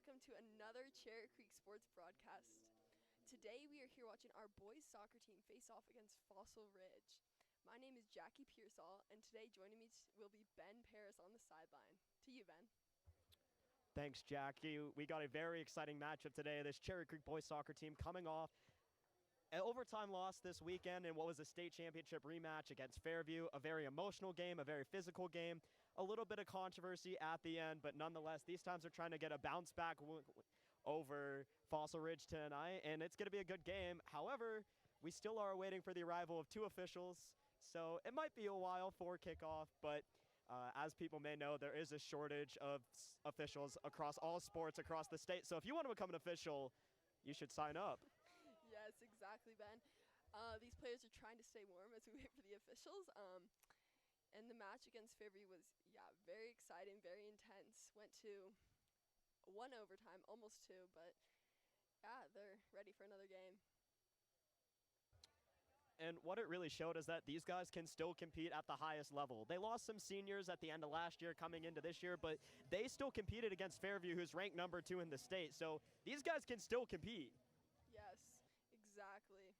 welcome to another Cherry Creek Sports broadcast. Today we are here watching our boys soccer team face off against Fossil Ridge. My name is Jackie Pearsall, and today joining me will be Ben Paris on the sideline. To you, Ben. Thanks, Jackie. We got a very exciting matchup today. This Cherry Creek boys soccer team coming off an overtime loss this weekend in what was a state championship rematch against Fairview. A very emotional game, a very physical game, a little bit of controversy at the end, but nonetheless, these times are trying to get a bounce back over Fossil Ridge tonight, and it's going to be a good game. However, we still are waiting for the arrival of two officials, so it might be a while for kickoff, but as people may know, there is a shortage of officials across all sports across the state. So if you want to become an official, you should sign up. Yes, exactly, Ben. These players are trying to stay warm as we wait for the officials. And the match against Fairview was, very exciting, very intense. Went to one overtime, almost two, but they're ready for another game. And what it really showed is that these guys can still compete at the highest level. They lost some seniors at the end of last year coming into this year, but they still competed against Fairview, who's ranked number 2 in the state. So these guys can still compete. Yes, exactly.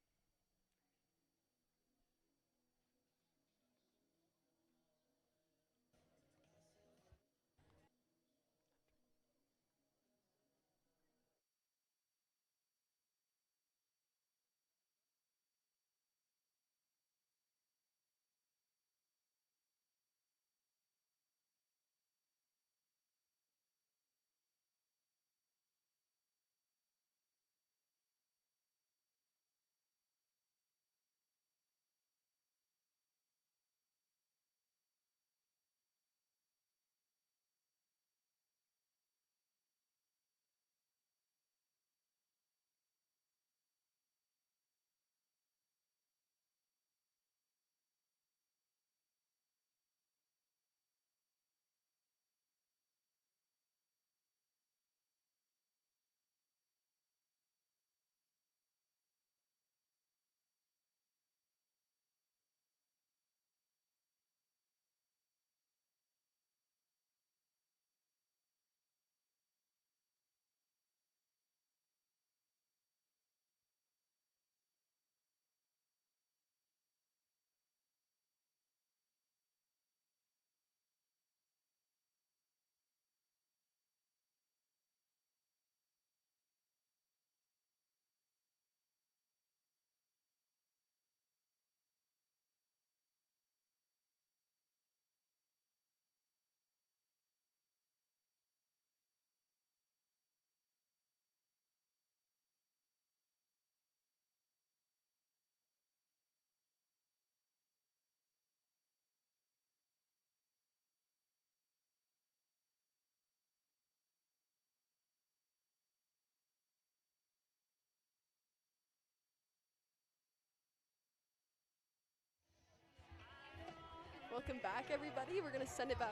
Welcome back, everybody. We're going to send it back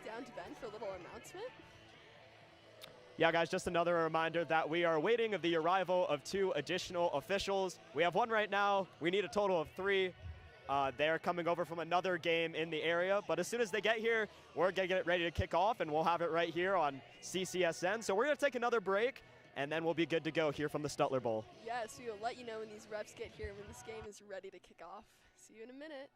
down to Ben for a little announcement. Yeah, guys, just another reminder that we are waiting of the arrival of 2 additional officials. We have 1 right now. We need a total of 3. They're coming over from another game in the area, but as soon as they get here, we're going to get ready to kick off, and we'll have it right here on CCSN. So we're going to take another break, and then we'll be good to go here from the Stutler Bowl. Yes, we will let you know when these refs get here, when this game is ready to kick off. See you in a minute.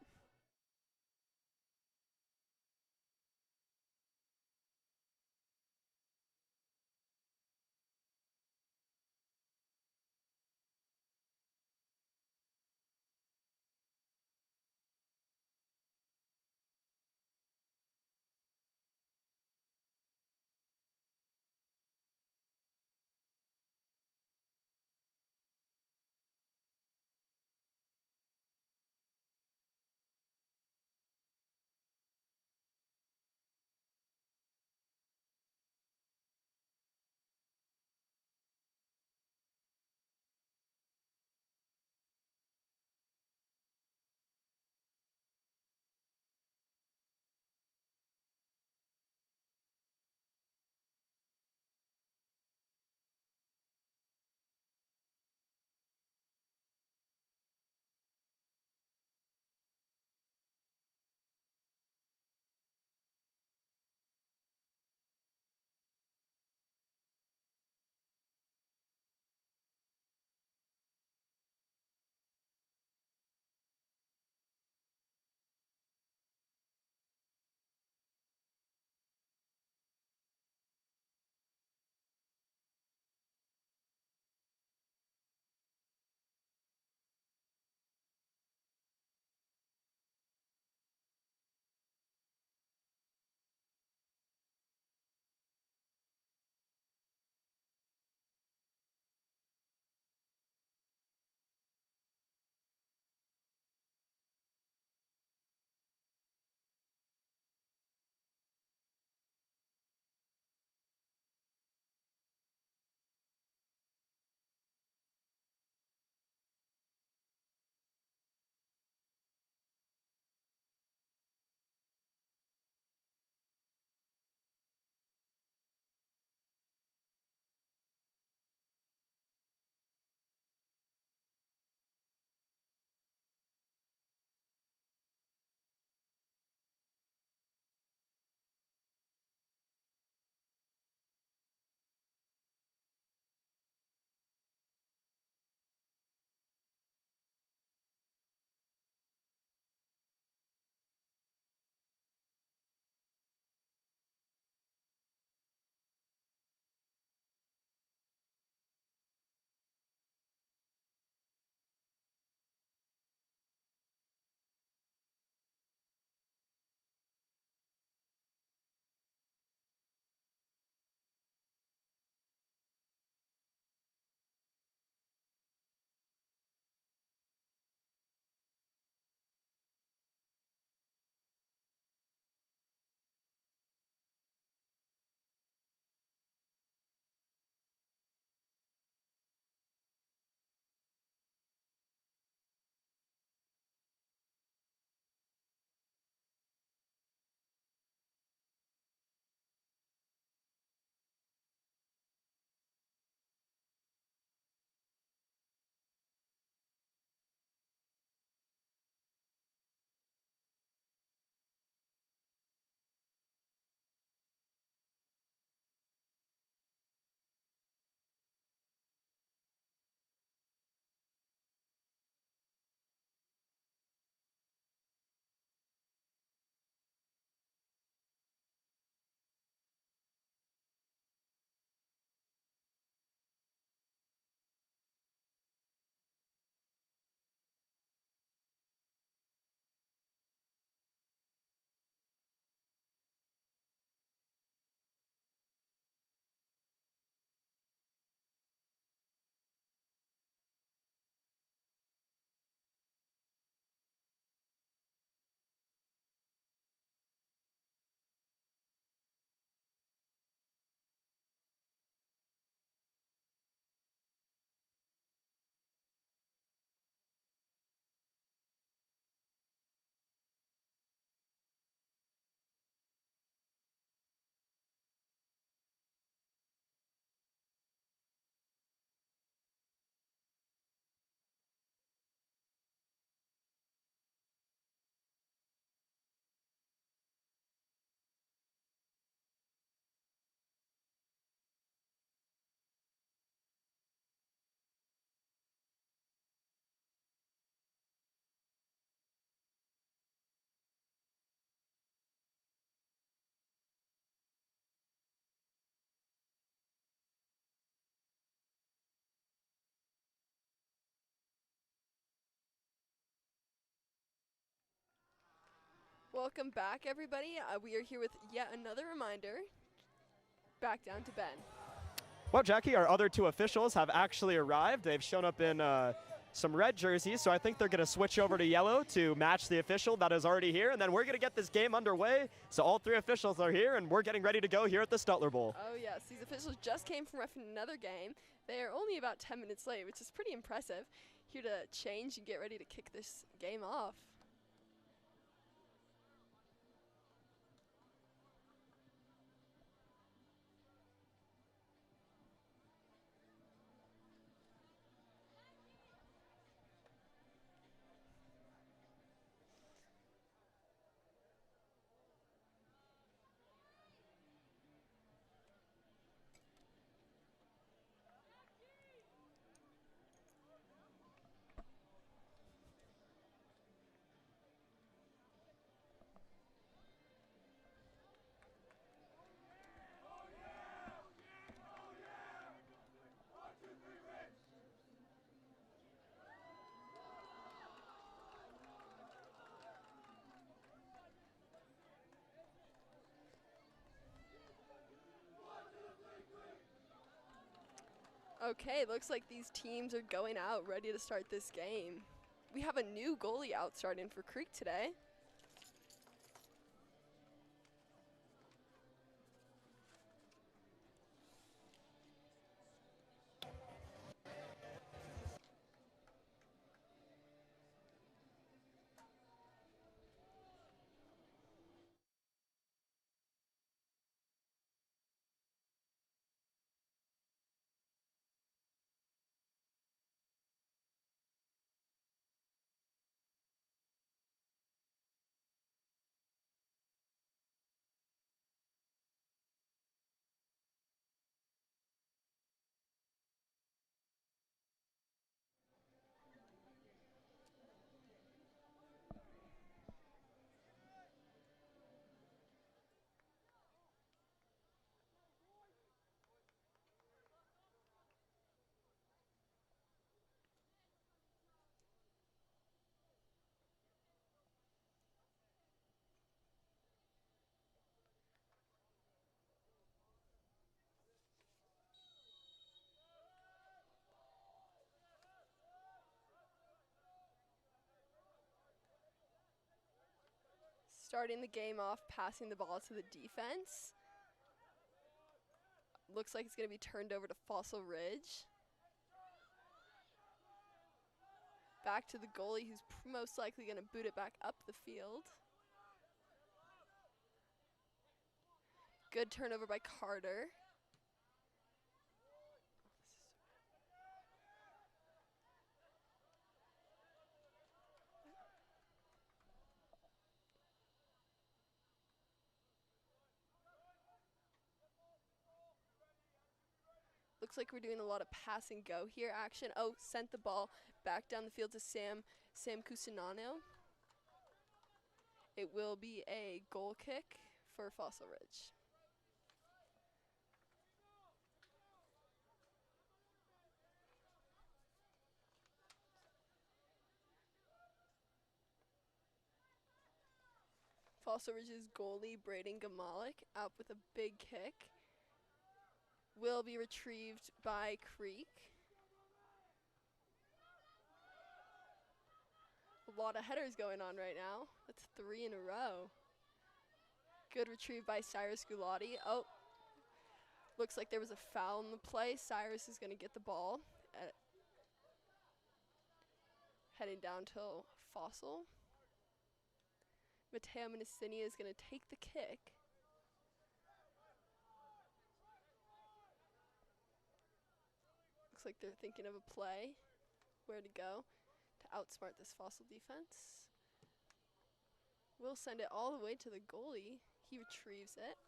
Welcome back, everybody. We are here with yet another reminder. Back down to Ben. Well, Jackie, our other two officials have actually arrived. They've shown up in some red jerseys, so I think they're going to switch over to yellow to match the official that is already here, and then we're going to get this game underway. So all three officials are here, and we're getting ready to go here at the Stutler Bowl. Oh, yes. These officials just came from reffing another game. They are only about 10 minutes late, which is pretty impressive. Here to change and get ready to kick this game off. Okay, looks like these teams are going out ready to start this game. We have a new goalie out starting for Creek today. Starting the game off, passing the ball to the defense. Looks like it's going to be turned over to Fossil Ridge. Back to the goalie, who's most likely going to boot it back up the field. Good turnover by Carter. Looks like we're doing a lot of pass and go here action. Oh, sent the ball back down the field to Sam Cusinano. It will be a goal kick for Fossil Ridge. Fossil Ridge's goalie, Braden Gamalik, out with a big kick. Will be retrieved by Creek. A lot of headers going on right now. That's 3 in a row. Good retrieve by Cyrus Gulati. Oh, looks like there was a foul in the play. Cyrus is going to get the ball. Heading down to Fossil. Matteo Minicini is going to take the kick. Looks like they're thinking of a play, where to go to outsmart this Fossil defense. We'll send it all the way to the goalie. He retrieves it.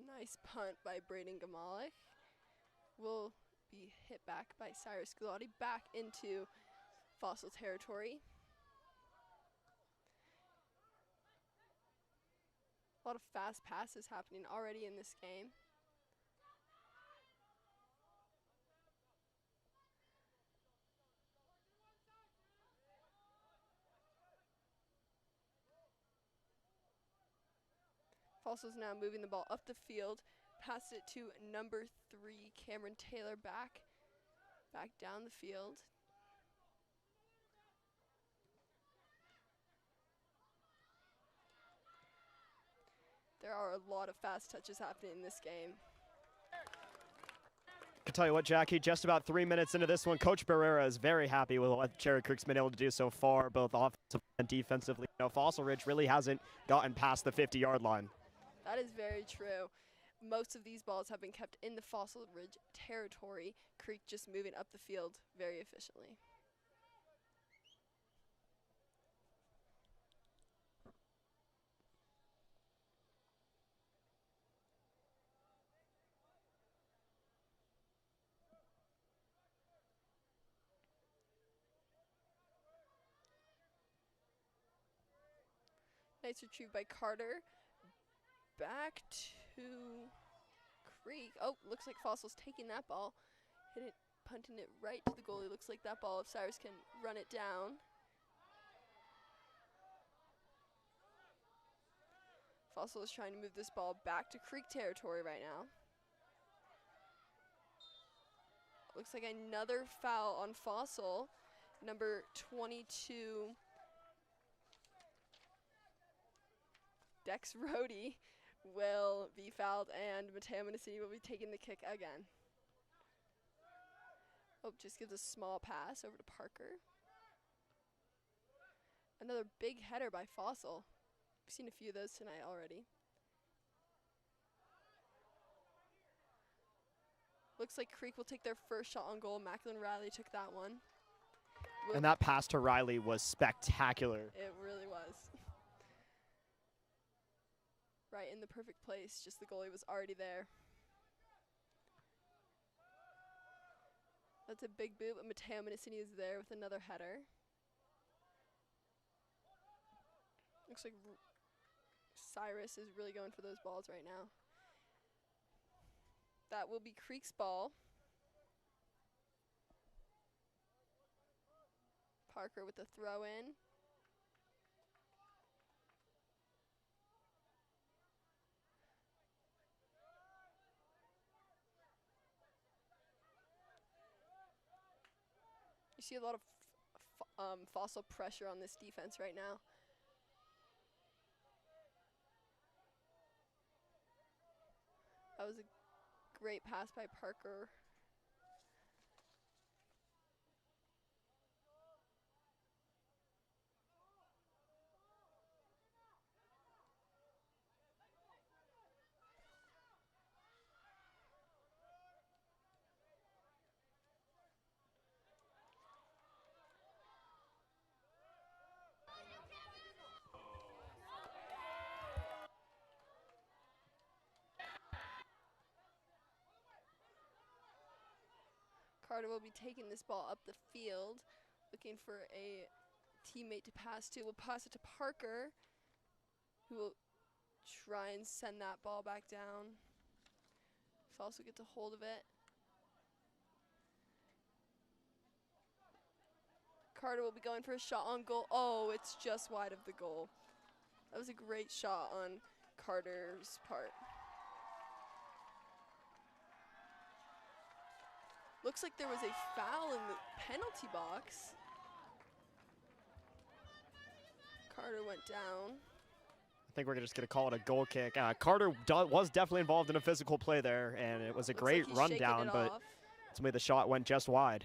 Nice punt by Braden Gamalik. Will be hit back by Cyrus Gulati, back into Fossil territory. A lot of fast passes happening already in this game. Fossil's now moving the ball up the field, passed it to number 3, Cameron Taylor, back down the field. There are a lot of fast touches happening in this game. I can tell you what, Jackie, just about 3 minutes into this one, Coach Barrera is very happy with what Cherry Creek's been able to do so far, both offensively and defensively. You know, Fossil Ridge really hasn't gotten past the 50-yard line. That is very true. Most of these balls have been kept in the Fossil Ridge territory. Creek just moving up the field very efficiently. Nice retrieve by Carter. Back to Creek. Oh, looks like Fossil's taking that ball. Hit it, punting it right to the goalie. Looks like that ball, if Cyrus can run it down. Fossil is trying to move this ball back to Creek territory right now. Looks like another foul on Fossil. Number 22, Dex Rhodey, will be fouled, and Mateo Mendocini will be taking the kick again. Oh, just gives a small pass over to Parker. Another big header by Fossil. We've seen a few of those tonight already. Looks like Creek will take their first shot on goal. Macklin Riley took that one. And that pass to Riley was spectacular. It really was. Right in the perfect place, just the goalie was already there. That's a big boot, but Mateo Mendocini is there with another header. Looks like Cyrus is really going for those balls right now. That will be Creek's ball. Parker with the throw in. You see a lot of Fossil pressure on this defense right now. That was a great pass by Parker. Carter will be taking this ball up the field, looking for a teammate to pass to. We'll pass it to Parker, who will try and send that ball back down. Fossil gets a hold of it. Carter will be going for a shot on goal. Oh, it's just wide of the goal. That was a great shot on Carter's part. Looks like there was a foul in the penalty box. Carter went down. I think we're just going to call it a goal kick. Carter was definitely involved in a physical play there, and it was a great rundown, but ultimately the shot went just wide.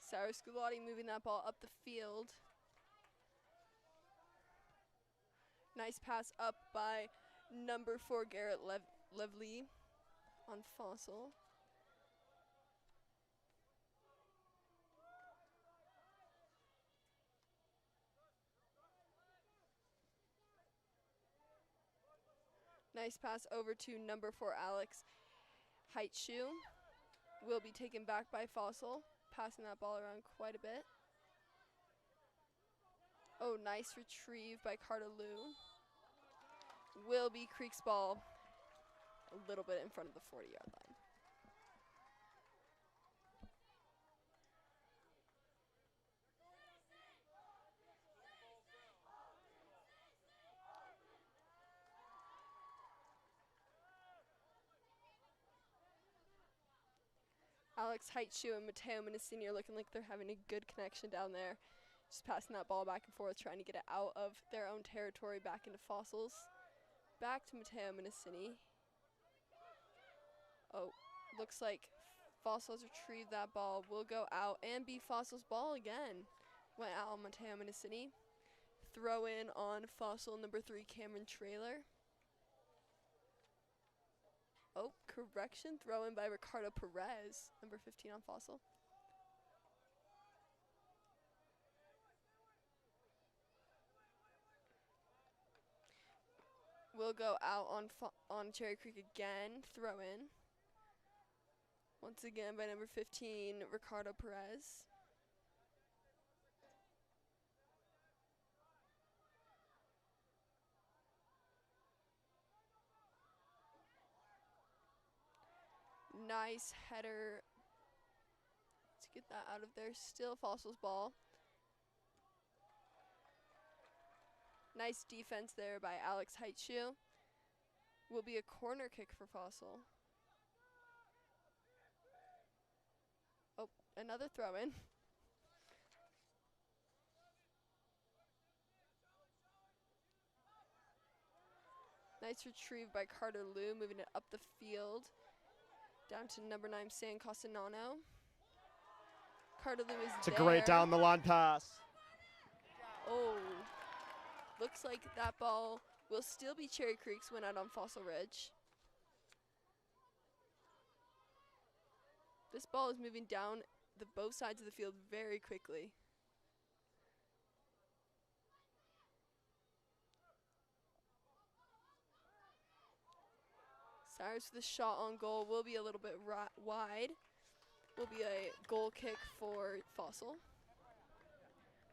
Cyrus Gulati moving that ball up the field. Nice pass up by number 4, Garrett Levely on Fossil. Nice pass over to number 4, Alex Heitshoe. Will be taken back by Fossil, passing that ball around quite a bit. Oh, nice retrieve by Carter Lou. Will be Creek's ball a little bit in front of the 40-yard line. Alex Heitshoe and Mateo Minicini are looking like they're having a good connection down there. Just passing that ball back and forth, trying to get it out of their own territory back into Fossils. Back to Mateo Minicini. Oh, looks like Fossils retrieved that ball. Will go out and be Fossils' ball again. Went out on Mateo Minicini. Throw in on Fossil number 3, Cameron Trailer. Oh, correction. Throw in by Ricardo Perez, number 15 on Fossil. Will go out on Cherry Creek again. Throw in. Once again by number 15, Ricardo Perez. Nice header to get that out of there. Still Fossil's ball. Nice defense there by Alex Heitshoe. Will be a corner kick for Fossil. Oh, another throw in. Nice retrieve by Carter Lou, moving it up the field. Down to number 9, San Castanano. Carter Lou is It's there. a great down the line pass. Oh, looks like that ball will still be Cherry Creek's win out on Fossil Ridge. This ball is moving down both sides of the field very quickly. Cyrus with the shot on goal will be a little bit wide. Will be a goal kick for Fossil.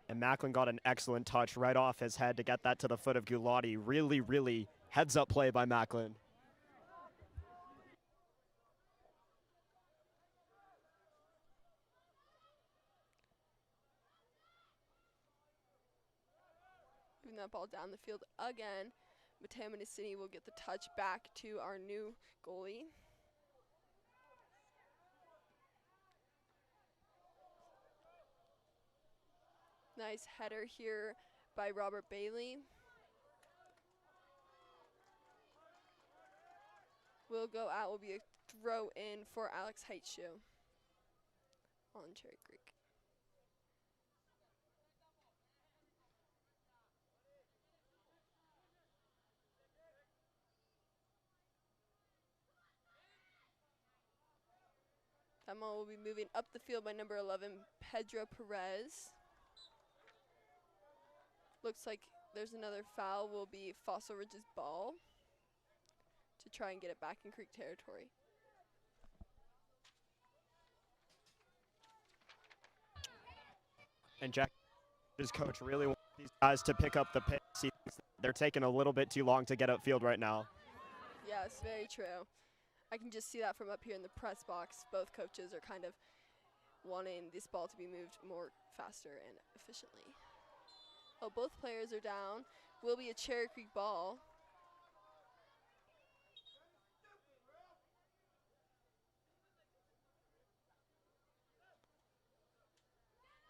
And Macklin got an excellent touch right off his head to get that to the foot of Gulati. Really, really heads-up play by Macklin. Moving that ball down the field again. Mateo Minicini will get the touch back to our new goalie. Nice header here by Robert Bailey. Will go out, will be a throw in for Alex Heitshoe on Cherry Creek. That ball will be moving up the field by number 11, Pedro Perez. Looks like there's another foul, will be Fossil Ridge's ball to try and get it back in Creek territory. And Jack, his coach, really wants these guys to pick up the pace. They're taking a little bit too long to get upfield right now. Yes, very true. I can just see that from up here in the press box. Both coaches are kind of wanting this ball to be moved more faster and efficiently. Oh, both players are down. Will be a Cherry Creek ball.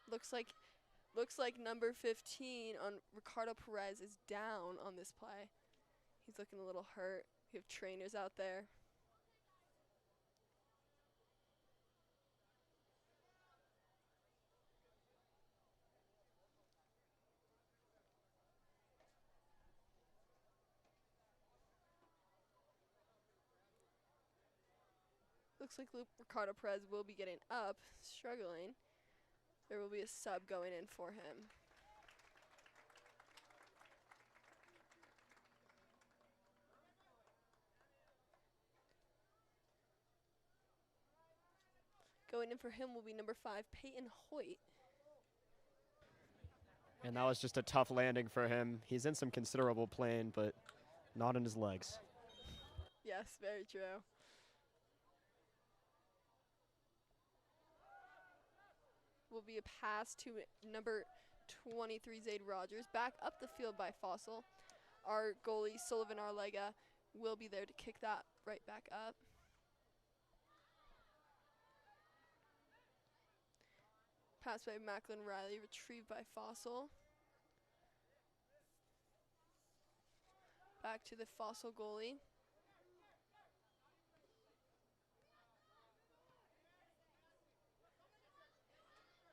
Looks like number 15 on Ricardo Perez is down on this play. He's looking a little hurt. We have trainers out there. Looks like Ricardo Perez will be getting up, struggling. There will be a sub going in for him. Going in for him will be number 5, Peyton Hoyt. And that was just a tough landing for him. He's in some considerable pain, but not in his legs. Yes, very true. Will be a pass to number 23, Zade Rogers. Back up the field by Fossil. Our goalie, Sullivan Arlega, will be there to kick that right back up. Pass by Macklin Riley, retrieved by Fossil. Back to the Fossil goalie.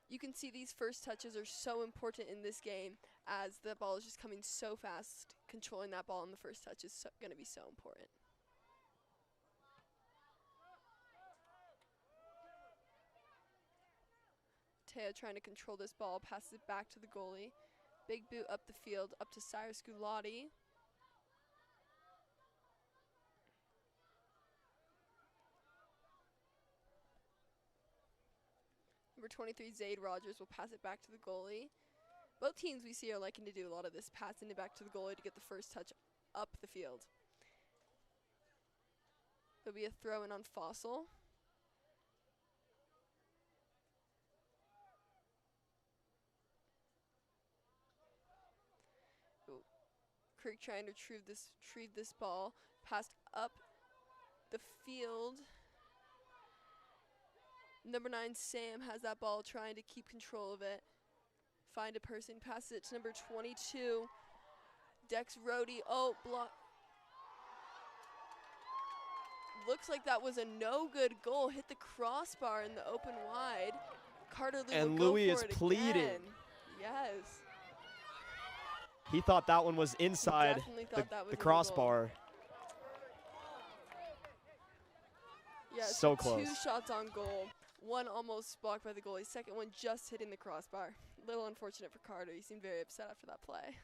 You can see these first touches are so important in this game as the ball is just coming so fast. Controlling that ball in the first touch is going to be so important. Teo trying to control this ball, passes it back to the goalie. Big boot up the field, up to Cyrus Gulati. Number 23, Zade Rogers, will pass it back to the goalie. Both teams we see are liking to do a lot of this, passing it back to the goalie to get the first touch up the field. There'll be a throw in on Fossil. Creek trying to retrieve this ball, passed up the field. Number 9, Sam, has that ball, trying to keep control of it. Find a person, passes it to number 22, Dex Rohde. Oh, block. Looks like that was a no-good goal. Hit the crossbar in the open wide. Carter Lee And will go Louis for is it pleading. again. Yes. He thought that one was inside the crossbar. Yes, so close. 2 shots on goal. One almost blocked by the goalie. Second one just hitting the crossbar. Little unfortunate for Carter. He seemed very upset after that play.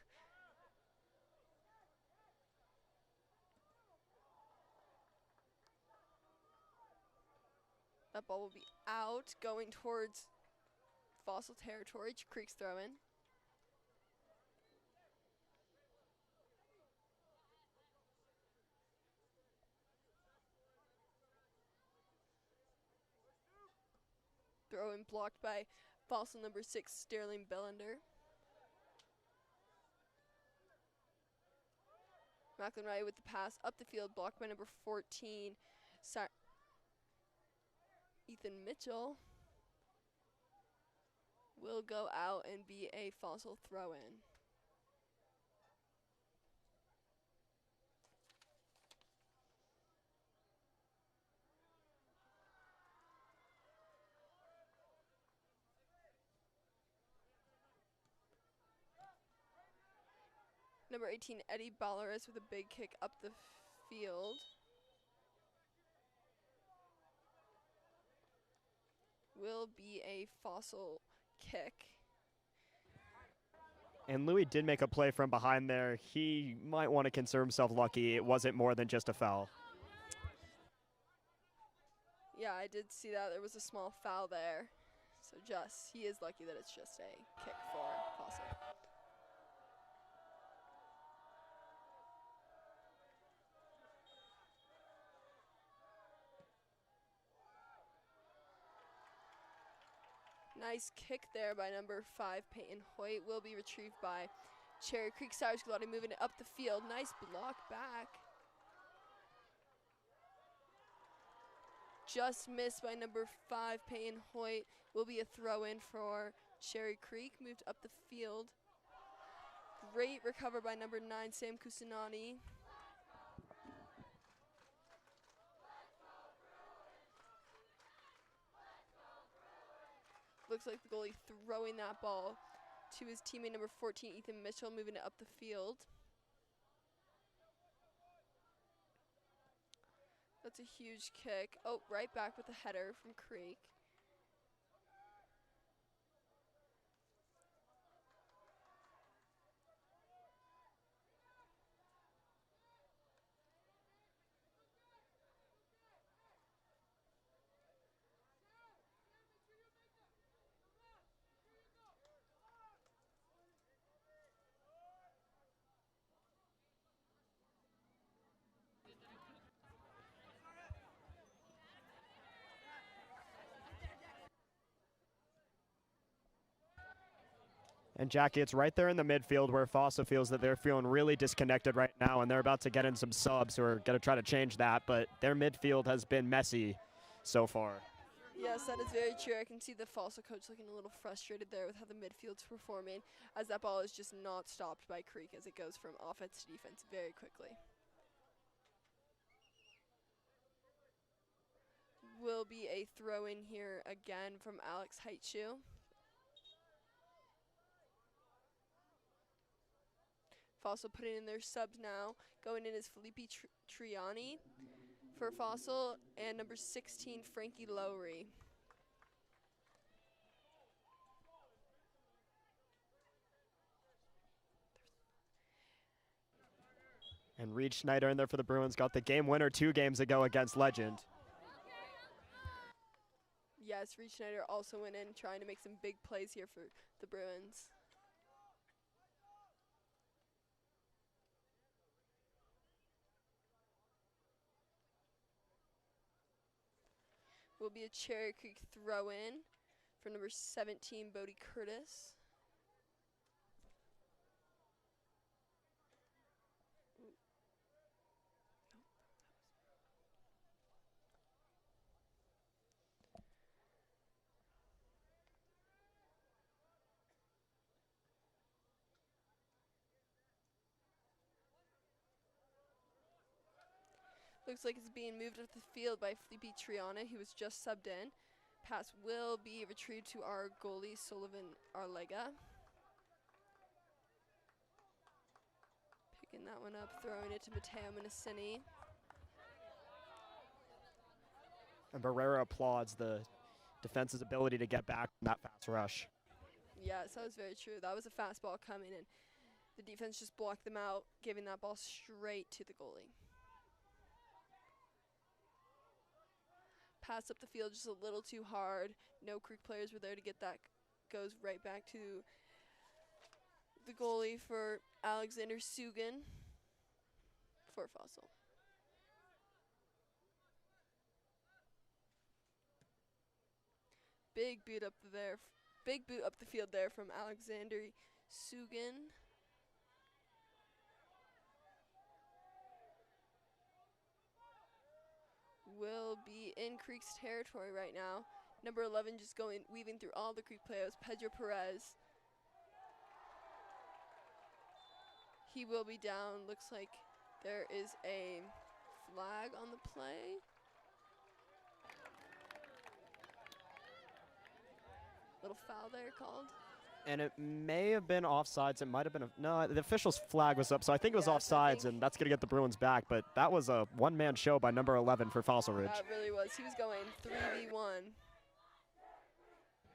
That ball will be out, going towards Fossil territory. Creek's throw in. Throw in blocked by Fossil number 6, Sterling Bellender. Macklin Riley with the pass up the field, blocked by number 14, Ethan Mitchell. Will go out and be a Fossil throw in. Number 18, Eddie Ballaris, with a big kick up the field. Will be a Fossil kick. And Louis did make a play from behind there. He might want to consider himself lucky it wasn't more than just a foul. Yeah, I did see that. There was a small foul there. So he is lucky that it's just a kick for Fossil. Nice kick there by number 5, Peyton Hoyt. Will be retrieved by Cherry Creek. Cyrus Gulati moving it up the field. Nice block back. Just missed by number 5, Peyton Hoyt. Will be a throw in for Cherry Creek. Moved up the field. Great recover by number 9, Sam Kusanani. Looks like the goalie throwing that ball to his teammate number 14, Ethan Mitchell, moving it up the field. That's a huge kick. Oh, right back with a header from Creek. And Jackie, it's right there in the midfield where Fossil feels that they're feeling really disconnected right now, and they're about to get in some subs who are going to try to change that, but their midfield has been messy so far. Yes, that is very true. I can see the Fossil coach looking a little frustrated there with how the midfield's performing, as that ball is just not stopped by Creek as it goes from offense to defense very quickly. Will be a throw in here again from Alex Heitschu. Fossil putting in their subs now. Going in is Felipe Triani for Fossil and number 16, Frankie Lowry. And Reed Schneider in there for the Bruins got the game winner 2 games ago against Legend. Yes, Reed Schneider also went in trying to make some big plays here for the Bruins. Will be a Cherry Creek throw in for number 17, Bodie Curtis. Looks like it's being moved up the field by Felipe Triana, who was just subbed in. Pass will be retrieved to our goalie, Sullivan Arlega. Picking that one up, throwing it to Matteo Minicini. And Barrera applauds the defense's ability to get back from that fast rush. Yes, that was very true. That was a fastball coming in. The defense just blocked them out, giving that ball straight to the goalie. Pass up the field just a little too hard. No Creek players were there to get that. Goes right back to the goalie for Alexander Sugan for Fossil. Big boot up there. Big boot up the field there from Alexander Sugan. Will be in Creek's territory right now. Number 11 just weaving through all the Creek players, Pedro Perez. He will be down. Looks like there is a flag on the play. Little foul there called. And it may have been offsides. It might have been no, the official's flag was up, so I think it was offsides, and that's going to get the Bruins back. But that was a one-man show by number 11 for Fossil Ridge. That really was. He was going 3v1. He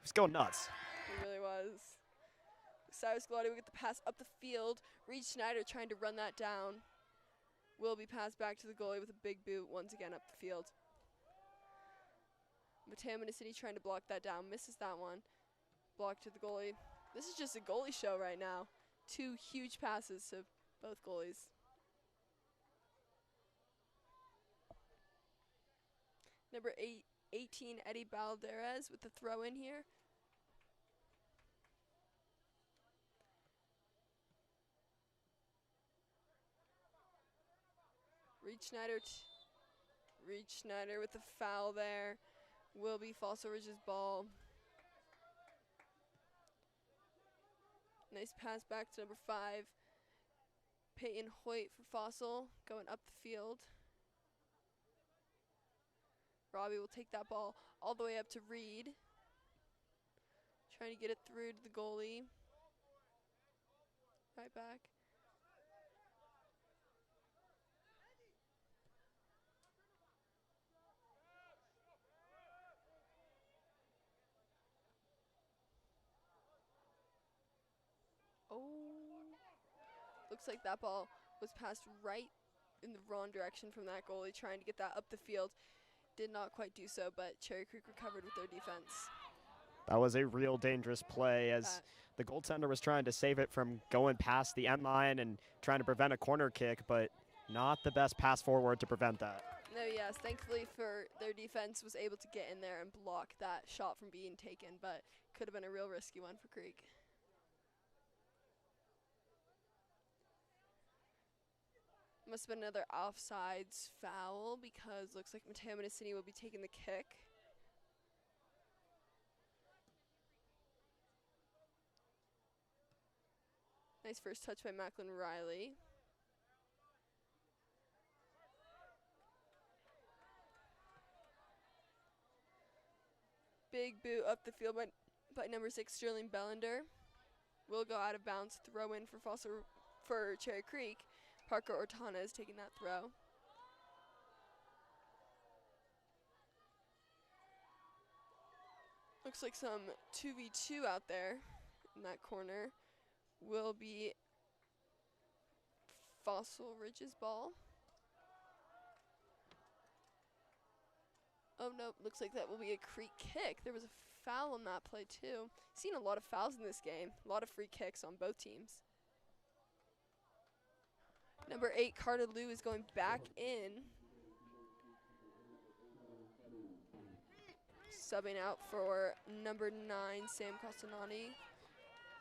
was going nuts. He really was. Cyrus Galati will get the pass up the field. Reed Schneider trying to run that down. Will be passed back to the goalie with a big boot once again up the field. Matteo Minicini trying to block that down. Misses that one. Block to the goalie. This is just a goalie show right now. 2 huge passes to both goalies. Number 18, Eddie Balderas with the throw in here. Reed Schneider with the foul there. Will be Fossil Ridge's ball. Nice pass back to number 5. Peyton Hoyt for Fossil going up the field. Robbie will take that ball all the way up to Reed. Trying to get it through to the goalie. Right back. Oh. Looks like that ball was passed right in the wrong direction from that goalie, trying to get that up the field. Did not quite do so, but Cherry Creek recovered with their defense. That was a real dangerous play as the goaltender was trying to save it from going past the end line and trying to prevent a corner kick, but not the best pass forward to prevent that. No, yes, thankfully for their defense was able to get in there and block that shot from being taken, but could have been a real risky one for Creek. Must have been another offsides foul because looks like Mateo Mendocini will be taking the kick. Nice first touch by Macklin Riley. Big boot up the field by number 6, Sterling Bellander. Will go out of bounds. Throw in for Cherry Creek. Parker Ortana is taking that throw. Looks like some 2v2 out there in that corner. Will be Fossil Ridge's ball. Oh no, looks like that will be a Creek kick. There was a foul on that play too. Seen a lot of fouls in this game. A lot of free kicks on both teams. Number 8, Carter Liu is going back in. Subbing out for number 9, Sam Castanani.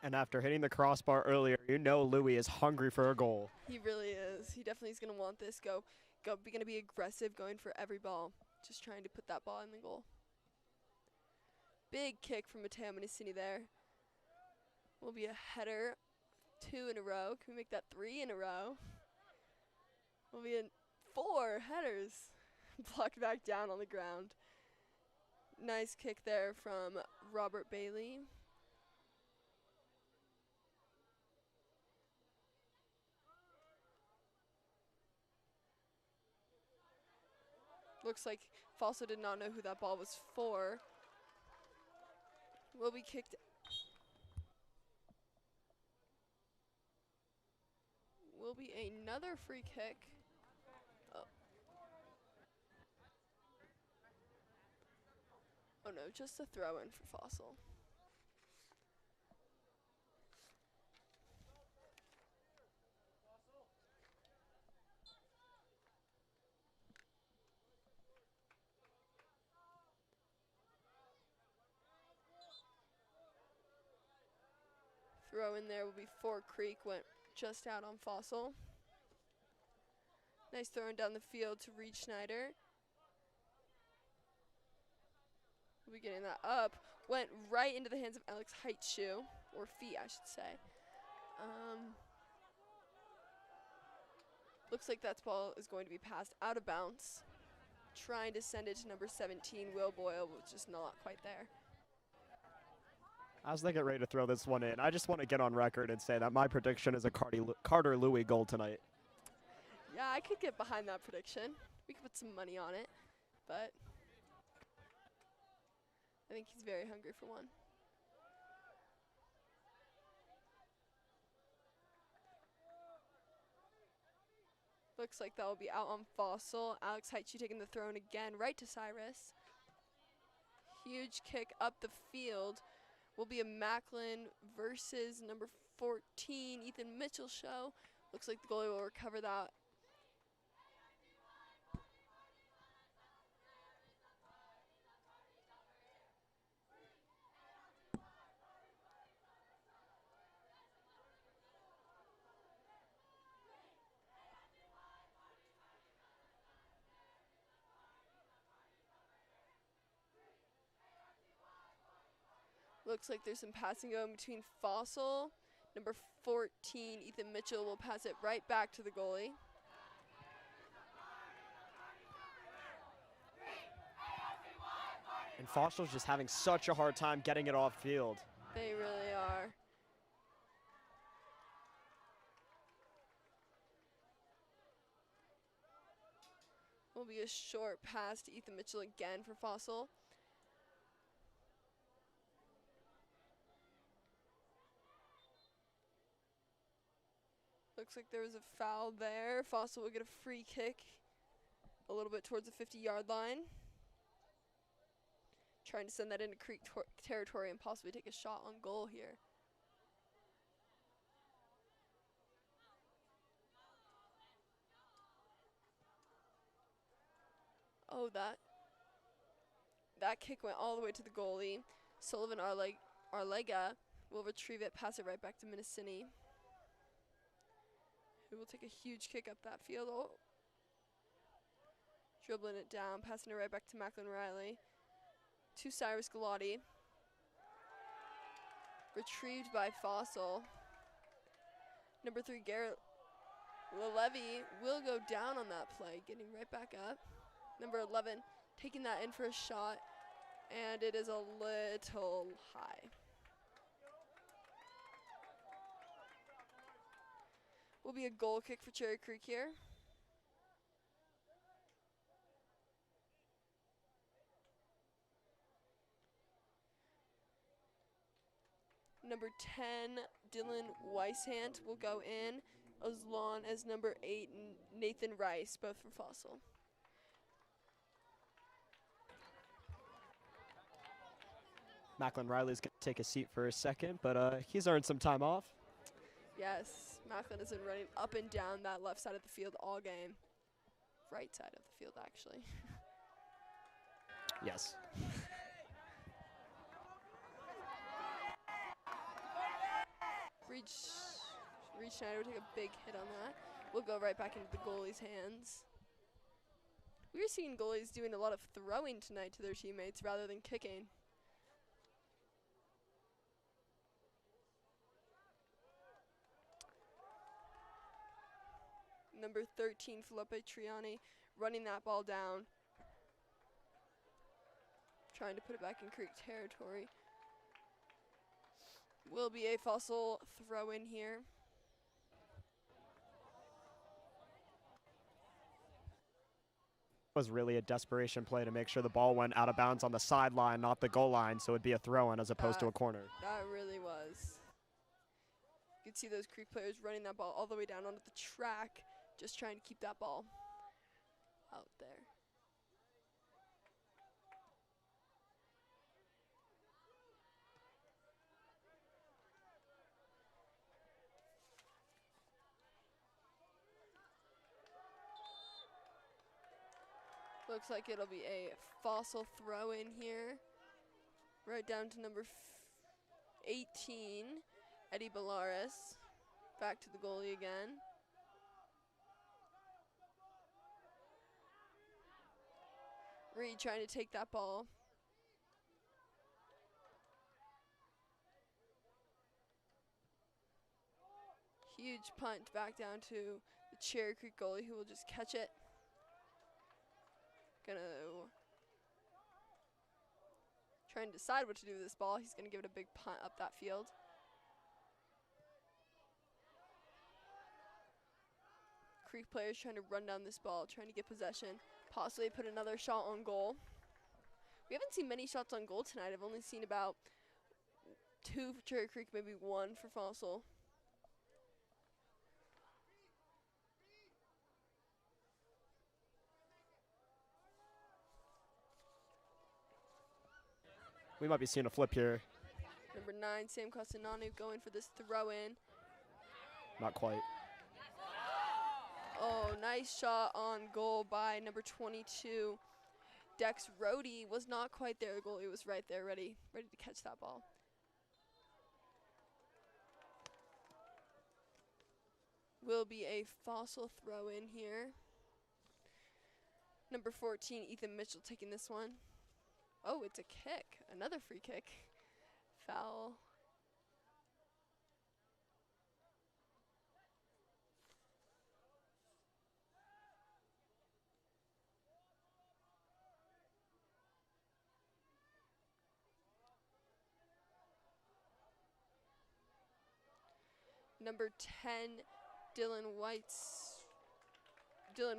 And after hitting the crossbar earlier, you know Louis is hungry for a goal. He really is. He definitely is going to want this. Gonna be aggressive, going for every ball. Just trying to put that ball in the goal. Big kick from Mateo Mendocini there. Will be a header. 2 in a row. Can we make that 3 in a row? Will be in 4 headers. Blocked back down on the ground. Nice kick there from Robert Bailey. Looks like Falso did not know who that ball was for. Will be kicked. Will be another free kick. Oh no, just a throw in for Fossil. Throw in there will be for Creek, went just out on Fossil. Nice throwing down the field to Reed Schneider. We'll be getting that up. Went right into the hands of Alex Heitshoe, or feet, I should say. Looks like that ball is going to be passed out of bounds. Trying to send it to number 17, Will Boyle, was just not quite there. As they get ready to throw this one in, I just want to get on record and say that my prediction is a Carter Louis goal tonight. Yeah, I could get behind that prediction. We could put some money on it, but I think he's very hungry for one. Looks like that will be out on Fossil. Alex Heitshoe taking the throw in again, right to Cyrus. Huge kick up the field. Will be a Macklin versus number 14, Ethan Mitchell show. Looks like the goalie will recover that. Looks like there's some passing going between Fossil. Number 14, Ethan Mitchell, will pass it right back to the goalie. And Fossil's just having such a hard time getting it off field. They really are. Will be a short pass to Ethan Mitchell again for Fossil. Looks like there was a foul there. Fossil will get a free kick a little bit towards the 50-yard line. Trying to send that into Creek territory and possibly take a shot on goal here. Oh, that kick went all the way to the goalie. Sullivan Arlega will retrieve it, pass it right back to Mendocini, who will take a huge kick up that field. Oh. Dribbling it down, passing it right back to Macklin Riley. To Cyrus Galati. Retrieved by Fossil. Number 3, Garrett LaLevy will go down on that play, getting right back up. Number 11 taking that in for a shot, and it is a little high. Will be a goal kick for Cherry Creek here. Number 10, Dylan Weishant will go in, as long as number 8, Nathan Rice, both for Fossil. Macklin Riley's going to take a seat for a second, but he's earned some time off. Yes, Macklin has been running up and down that left side of the field all game. Right side of the field, actually. Yes. Reed Schneider will take a big hit on that. We'll go right back into the goalie's hands. We're seeing goalies doing a lot of throwing tonight to their teammates rather than kicking. Number 13, Felipe Triani, running that ball down. Trying to put it back in Creek territory. Will be a Fossil throw in here. Was really a desperation play to make sure the ball went out of bounds on the sideline, not the goal line, so it'd be a throw-in as opposed to a corner. That really was. You could see those Creek players running that ball all the way down onto the track, just trying to keep that ball out there. Looks like it'll be a Fossil throw in here. Right down to number 18, Eddie Bellaris. Back to the goalie again. Reed trying to take that ball. Huge punt back down to the Cherry Creek goalie, who will just catch it. Gonna try and decide what to do with this ball. He's gonna give it a big punt up that field. Creek players trying to run down this ball, trying to get possession, possibly put another shot on goal. We haven't seen many shots on goal tonight. I've only seen about 2 for Cherry Creek, maybe 1 for Fossil. We might be seeing a flip here. Number 9, Sam Castananu going for this throw in. Not quite. Oh, nice shot on goal by number 22. Dex Rohde was not quite there. The goalie was right there, ready to catch that ball. Will be a Fossil throw in here. Number 14, Ethan Mitchell taking this one. Oh, it's a kick. Another free kick. Foul. Number 10, Dylan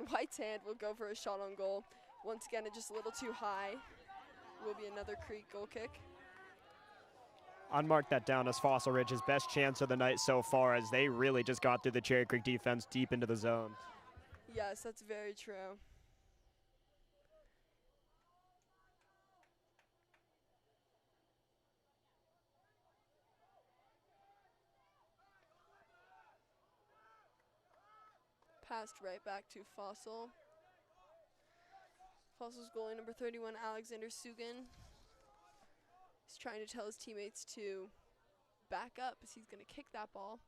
Whiteshand will go for a shot on goal. Once again, it's just a little too high. Will be another Creek goal kick. I'd mark that down as Fossil Ridge's best chance of the night so far, as they really just got through the Cherry Creek defense deep into the zone. Yes, that's very true. Passed right back to Fossil. Fossil's goalie, number 31, Alexander Sugan. He's trying to tell his teammates to back up as he's going to kick that ball.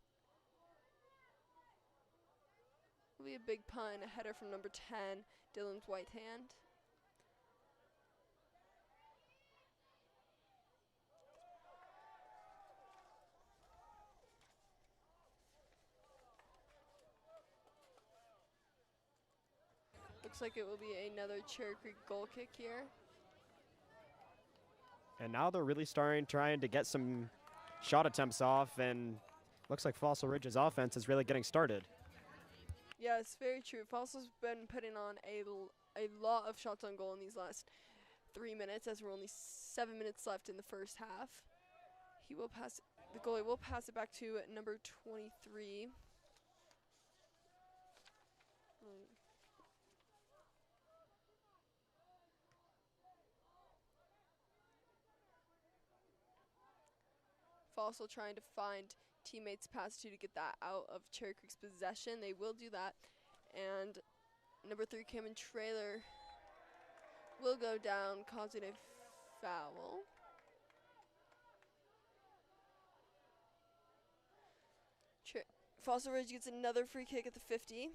Will be a big punt, a header from number 10, Dylan's right hand. Looks like it will be another Cherry Creek goal kick here. And now they're really trying to get some shot attempts off, and looks like Fossil Ridge's offense is really getting started. Yes, very true. Fossil's been putting on a lot of shots on goal in these last 3 minutes, as we're only 7 minutes left in the first half. He will pass, the goalie will pass it back to number 23. Fossil trying to find teammates pass to get that out of Cherry Creek's possession. They will do that. And number 3, Cameron Trailer will go down, causing a foul. Fossil Ridge gets another free kick at the 50.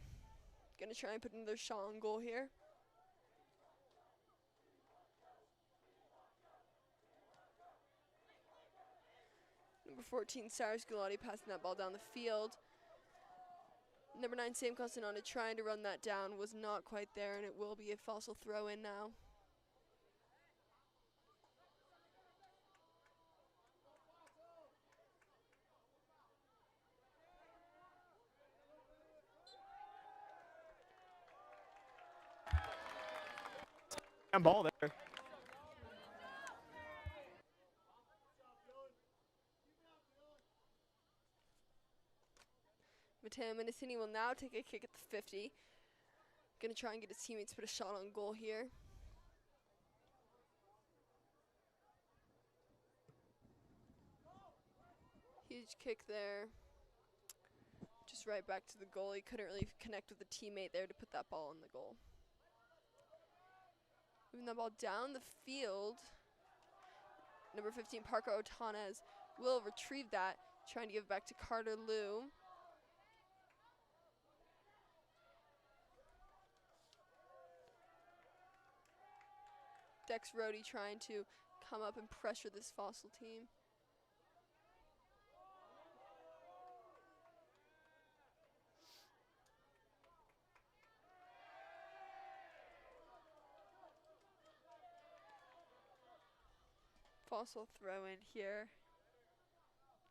Gonna try and put another shot on goal here. Number 14, Cyrus Gulati passing that ball down the field. Number 9, Sam Castaneda trying to run that down, was not quite there, and it will be a Fossil throw-in now. And ball there. Mateo Minicini will now take a kick at the 50. Gonna try and get his teammates to put a shot on goal here. Huge kick there. Just right back to the goalie. Couldn't really connect with the teammate there to put that ball in the goal. Moving that ball down the field. Number 15, Parker Otanes, will retrieve that, trying to give it back to Carter Liu. Dex Rohde trying to come up and pressure this Fossil team. Fossil throw in here.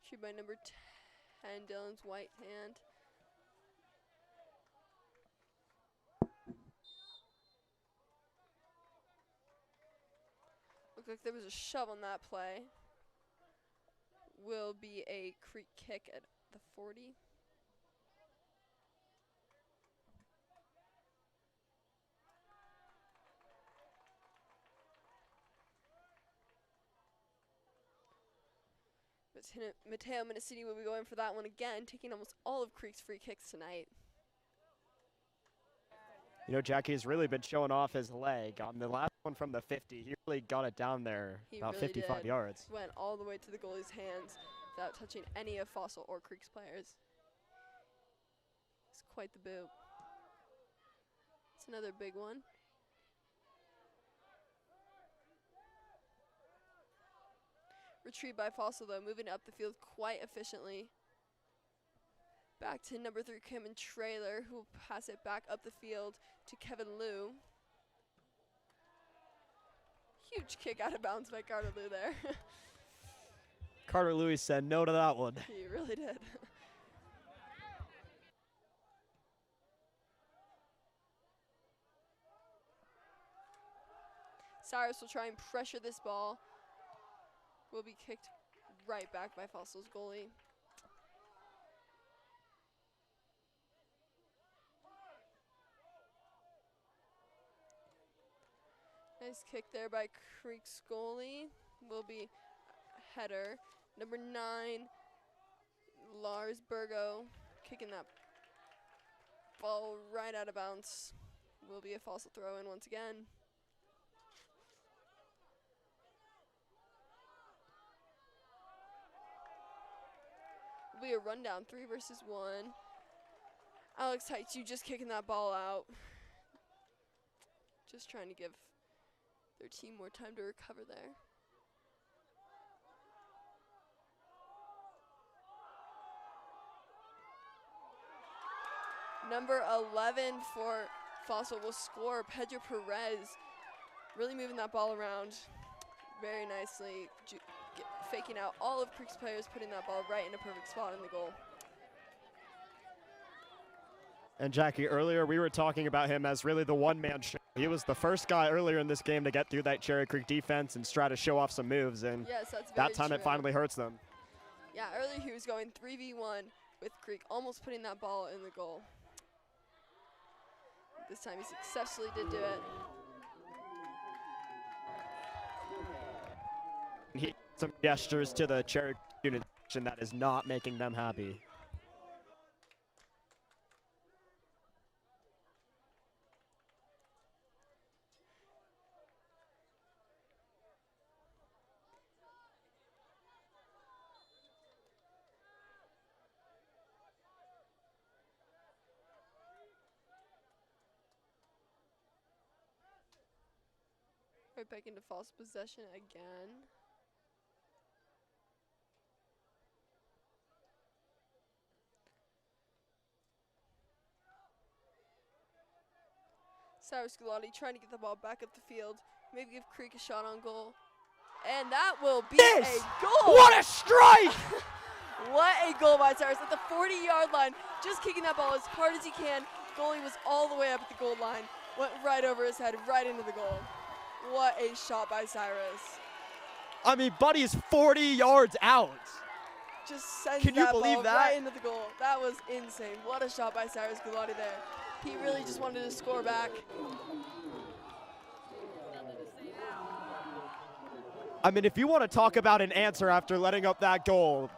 Shoot by number 10, Dylan's right hand. Looked like there was a shove on that play. Will be a Creek kick at the 40. Mateo Minicini will be going for that one again, taking almost all of Creek's free kicks tonight. You know, Jackie has really been showing off his leg. On the last one from the 50, he really got it down there, about really 55 did. yards. Went all the way to the goalie's hands without touching any of Fossil or Creek's players. It's quite the boot. It's another big one. Retrieved by Fossil though, moving up the field quite efficiently. Back to number 3, Cameron Trailer, who will pass it back up the field to Kevin Liu. Huge kick out of bounds by Carter Liu there. Carter Lewis said no to that one. He really did. Cyrus will try and pressure this ball. Will be kicked right back by Fossil's goalie. Nice kick there by Creek's goalie. Will be a header. Number 9, Lars Burgo, kicking that ball right out of bounds. Will be a Fossil throw in once again. Will be a rundown, 3 versus 1. Alex Heights, just kicking that ball out. Just trying to give their team more time to recover there. Number 11 for Fossil will score. Pedro Perez really moving that ball around very nicely, faking out all of Creek's players, putting that ball right in a perfect spot in the goal. And Jackie, earlier we were talking about him as really the one-man show. He was the first guy earlier in this game to get through that Cherry Creek defense and try to show off some moves, and yes, that's that time true. it finally hurts them. Yeah, earlier he was going 3v1 with Creek, almost putting that ball in the goal. This time he successfully did do it. He some gestures to the Cherry student section that is not making them happy. Right back into false possession again. Cyrus Gulati trying to get the ball back up the field. Maybe give Creek a shot on goal. And that will be a goal! What a strike! What a goal by Cyrus at the 40-yard line. Just kicking that ball as hard as he can. Goalie was all the way up at the goal line. Went right over his head, right into the goal. What a shot by Cyrus. I mean, Buddy's 40 yards out. Just sends Can you that believe ball that? right into the goal. That was insane. What a shot by Cyrus Gulati there. He really just wanted to score back. I mean, if you want to talk about an answer after letting up that goal,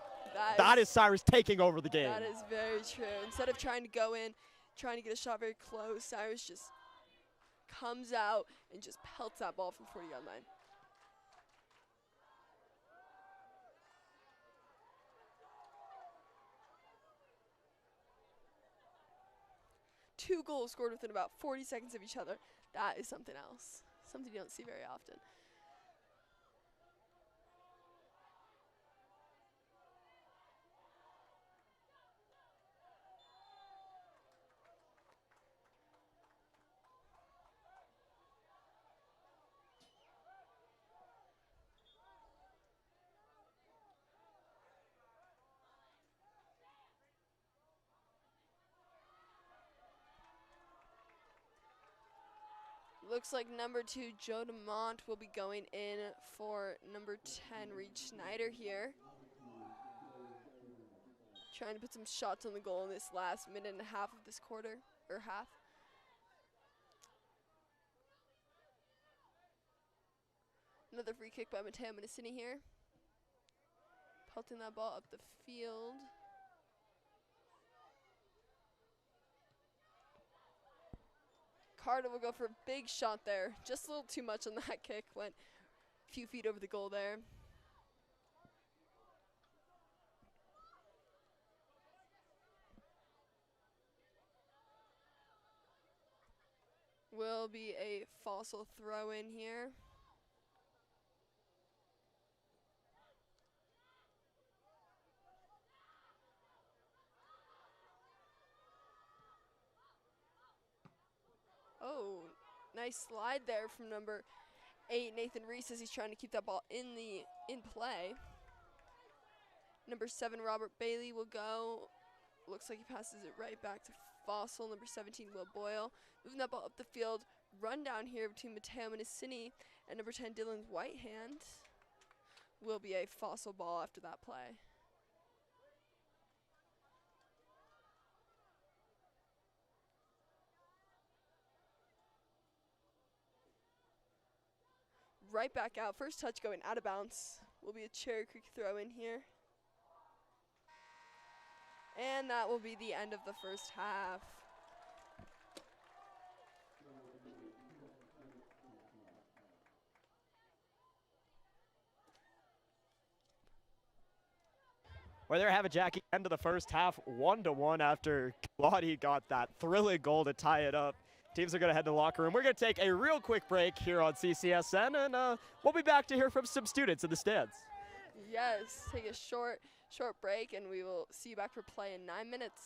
that is Cyrus taking over the game. That is very true. Instead of trying to go in, trying to get a shot very close, Cyrus just comes out and just pelts that ball from 40-yard line. Two goals scored within about 40 seconds of each other. That is something else. Something you don't see very often. Looks like number 2, Joe DeMont, will be going in for number 10, Reed Schneider here. Trying to put some shots on the goal in this last minute and a half of this quarter, or half. Another free kick by Mateo Mendicini here. Pelting that ball up the field. Carter will go for a big shot there. Just a little too much on that kick. Went a few feet over the goal there. Will be a Fossil throw in here. Oh, nice slide there from number 8, Nathan Reese, as he's trying to keep that ball in play. Number 7, Robert Bailey will go. Looks like he passes it right back to Fossil. Number 17, Will Boyle. Moving that ball up the field. Run down here between Mateo Mendicini and number 10, Dylan Whitehand. Will be a Fossil ball after that play. Right back out. First touch going out of bounds. Will be a Cherry Creek throw in here. And that will be the end of the first half. We're there have it, Jackie. End of the first half, 1-1 after Claudia got that thrilling goal to tie it up. Teams are going to head to the locker room. We're going to take a real quick break here on CCSN, and we'll be back to hear from some students in the stands. Yes, take a short break, and we will see you back for play in 9 minutes.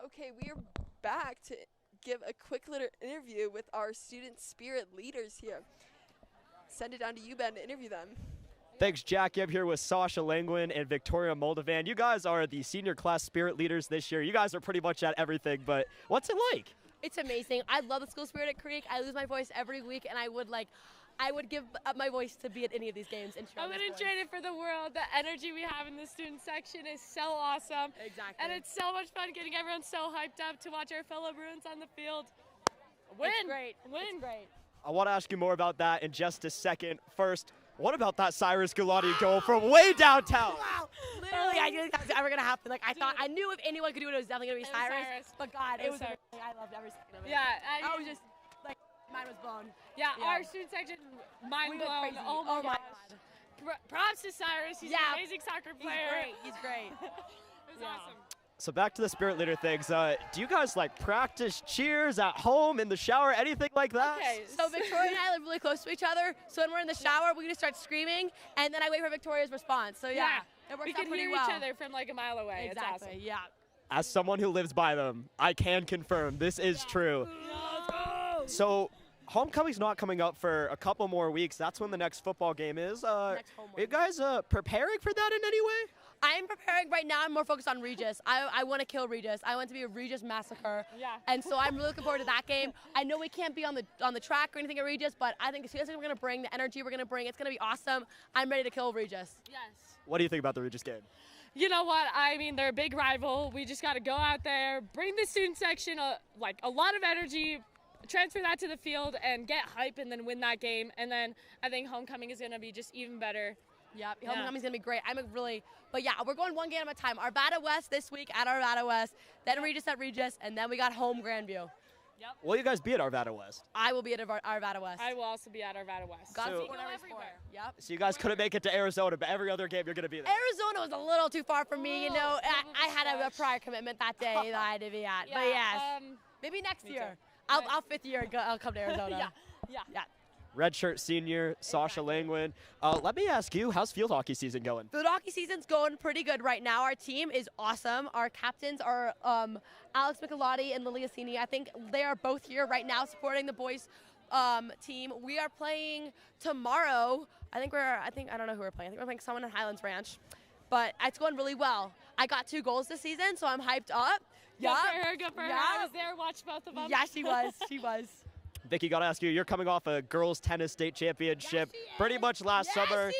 Okay, we are back to give a quick little interview with our student spirit leaders here. Send it down to you, Ben, to interview them. Thanks, Jackie. I'm here with Sasha Langwin and Victoria Moldovan. You guys are the senior class spirit leaders this year. You guys are pretty much at everything, but what's it like? It's amazing. I love the school spirit at Creek. I lose my voice every week, and I would give up my voice to be at any of these games. And I wouldn't trade it for the world. The energy we have in the student section is so awesome. Exactly. And it's so much fun getting everyone so hyped up to watch our fellow Bruins on the field. Win. It's great. Win. It's great. I want to ask you more about that in just a second. First, what about that Cyrus Gulati goal from way downtown? Wow. Literally, I knew that was ever going to happen. Like, I knew if anyone could do it, it was definitely going to be Cyrus. But God, it was Cyrus. amazing. I loved every second of it. Yeah. I was just, like, mine was blown. Yeah, Yeah. our student section, mind We went blown. crazy. Oh my God. gosh. Props to Cyrus. He's an amazing soccer player. He's great. It was awesome. So back to the spirit leader things. Do you guys like practice cheers at home, in the shower, anything like that? Okay, so Victoria and I live really close to each other, so when we're in the shower, we just start screaming, and then I wait for Victoria's response. So yeah, it works we out can pretty hear well. each other from like a mile away. Exactly, It's awesome. yeah. As someone who lives by them, I can confirm this is true. So homecoming's not coming up for a couple more weeks. That's when the next football game is. Are you guys preparing for that in any way? I'm preparing right now. I'm more focused on Regis. I want to kill Regis. I want to be a Regis massacre. Yeah. And so I'm really looking forward to that game. I know we can't be on the track or anything at Regis, but I think the seriously we're going to bring, the energy we're going to bring, it's going to be awesome. I'm ready to kill Regis. Yes. What do you think about the Regis game? You know what? I mean, they're a big rival. We just got to go out there, bring the student section a lot of energy, transfer that to the field, and get hype, and then win that game. And then I think homecoming is going to be just even better. Yep, homecoming's going to be great. But yeah, we're going one game at a time. Arvada West this week at Arvada West, then Regis at Regis, and then we got home Grandview. Yep. Will you guys be at Arvada West? I will be at Arvada West. I will also be at Arvada West. God So- support every sport. Yep. So you guys couldn't make it to Arizona, but every other game you're going to be there. Arizona was a little too far for me, you know. I had a prior commitment that day that I had to be at. But yes, maybe next me year. too. I'll fifth year. I'll come to Arizona. Yeah. Redshirt senior Sasha Langwin. Let me ask you, how's field hockey season going? Field hockey season's going pretty good right now. Our team is awesome. Our captains are Alex Michelati and Lilia Cini. I think they are both here right now supporting the boys team. We are playing tomorrow. I don't know who we're playing. I think we're playing someone in Highlands Ranch. But it's going really well. I got 2 goals this season, so I'm hyped up. Good for her. I was there, watched both of them. Yeah, she was. She was. Vicky, gotta ask you, you're coming off a girls tennis state championship pretty much last summer.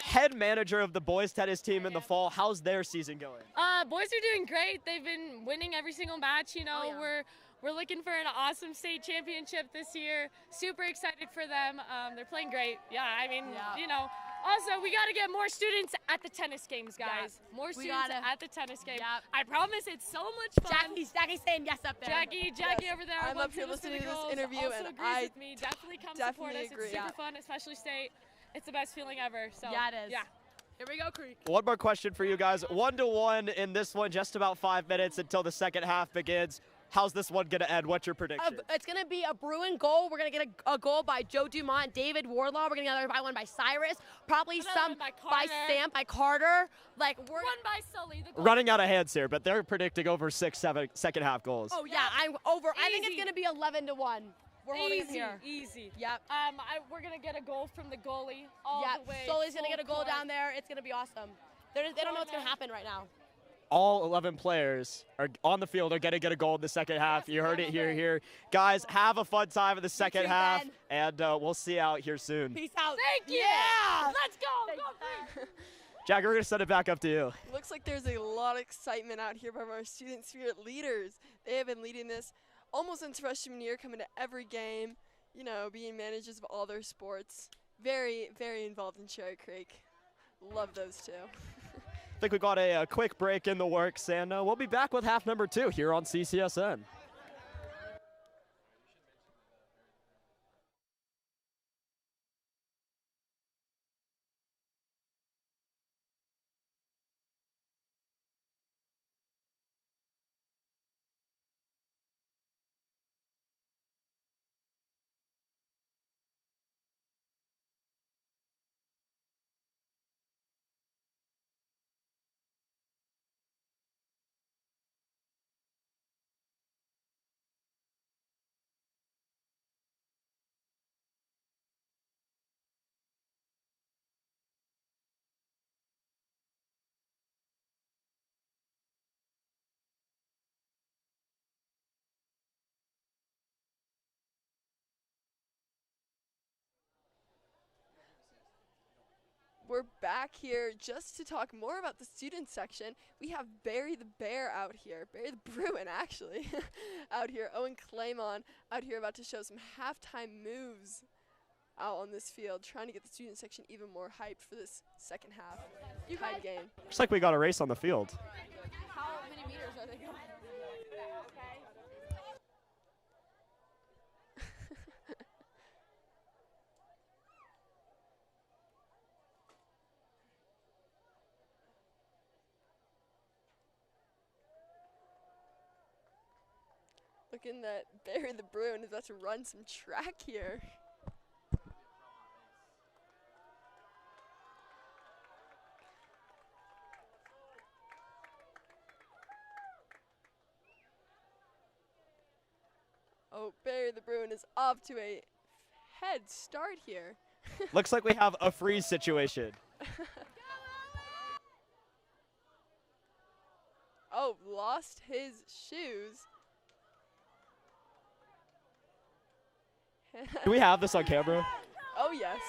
Head manager of the boys tennis team in the fall. How's their season going? Boys are doing great. They've been winning every single match. You know, we're looking for an awesome state championship this year. Super excited for them. They're playing great. Yeah, I mean, you know, Also, we got to get more students at the tennis games, guys. Yeah, More we students gotta. at the tennis game. Yep. I promise it's so much fun. Jackie's saying yes up there. Jackie Yes, over there. I'm Love up here Tennis for listening the to this Girls, interview, also and agrees I with me. Definitely come support us. agree. It's super fun, especially state. It's the best feeling ever. So Yeah, it is. Yeah. Here we go, Creek. One more question for you guys. 1-1 in this one, just about 5 minutes until the second half begins. How's this one going to end? What's your prediction? It's going to be a Bruin goal. We're going to get a goal by Joe Dumont, David Warlaw. We're going to get another one by Cyrus. Probably Another some one by by Carter. Sam, by Carter. Like, we're One by Sully. The goal. Running out of hands here, but they're predicting over 6-7 second half goals. Oh, yeah. I'm over. I think it's Easy. going to be 11-1. We're holding it Easy, here. easy. Yep. We're gonna get a goal from the goalie all Yeah, the way. Sully's going to full get a goal court. down there. It's going to be awesome. They don't know what's going to happen right now. All 11 players are on the field are going to get a goal in the second half. You heard it here. Guys, have a fun time in the second too, half, Ben. and we'll see you out here soon. Peace out. Thank you. Yeah. Let's go. Thanks, Go Creek. Jack, we're going to send it back up to you. Looks like there's a lot of excitement out here from our student spirit leaders. They have been leading this almost since freshman year, coming to every game, you know, being managers of all their sports. Very, very involved in Cherry Creek. Love those two. I think we got a quick break in the works, and we'll be back with half number 2 here on CCSN. We're back here just to talk more about the student section. We have Barry the Bear out here, Barry the Bruin actually, out here. Owen Claymon out here about to show some halftime moves out on this field, trying to get the student section even more hyped for this second half tied game. Looks like we got a race on the field. How many meters are they going? Looking that Barry the Bruin is about to run some track here. Oh, Barry the Bruin is off to a head start here. Looks like we have a freeze situation. Oh, lost his shoes. Do we have this on camera? Oh, yes.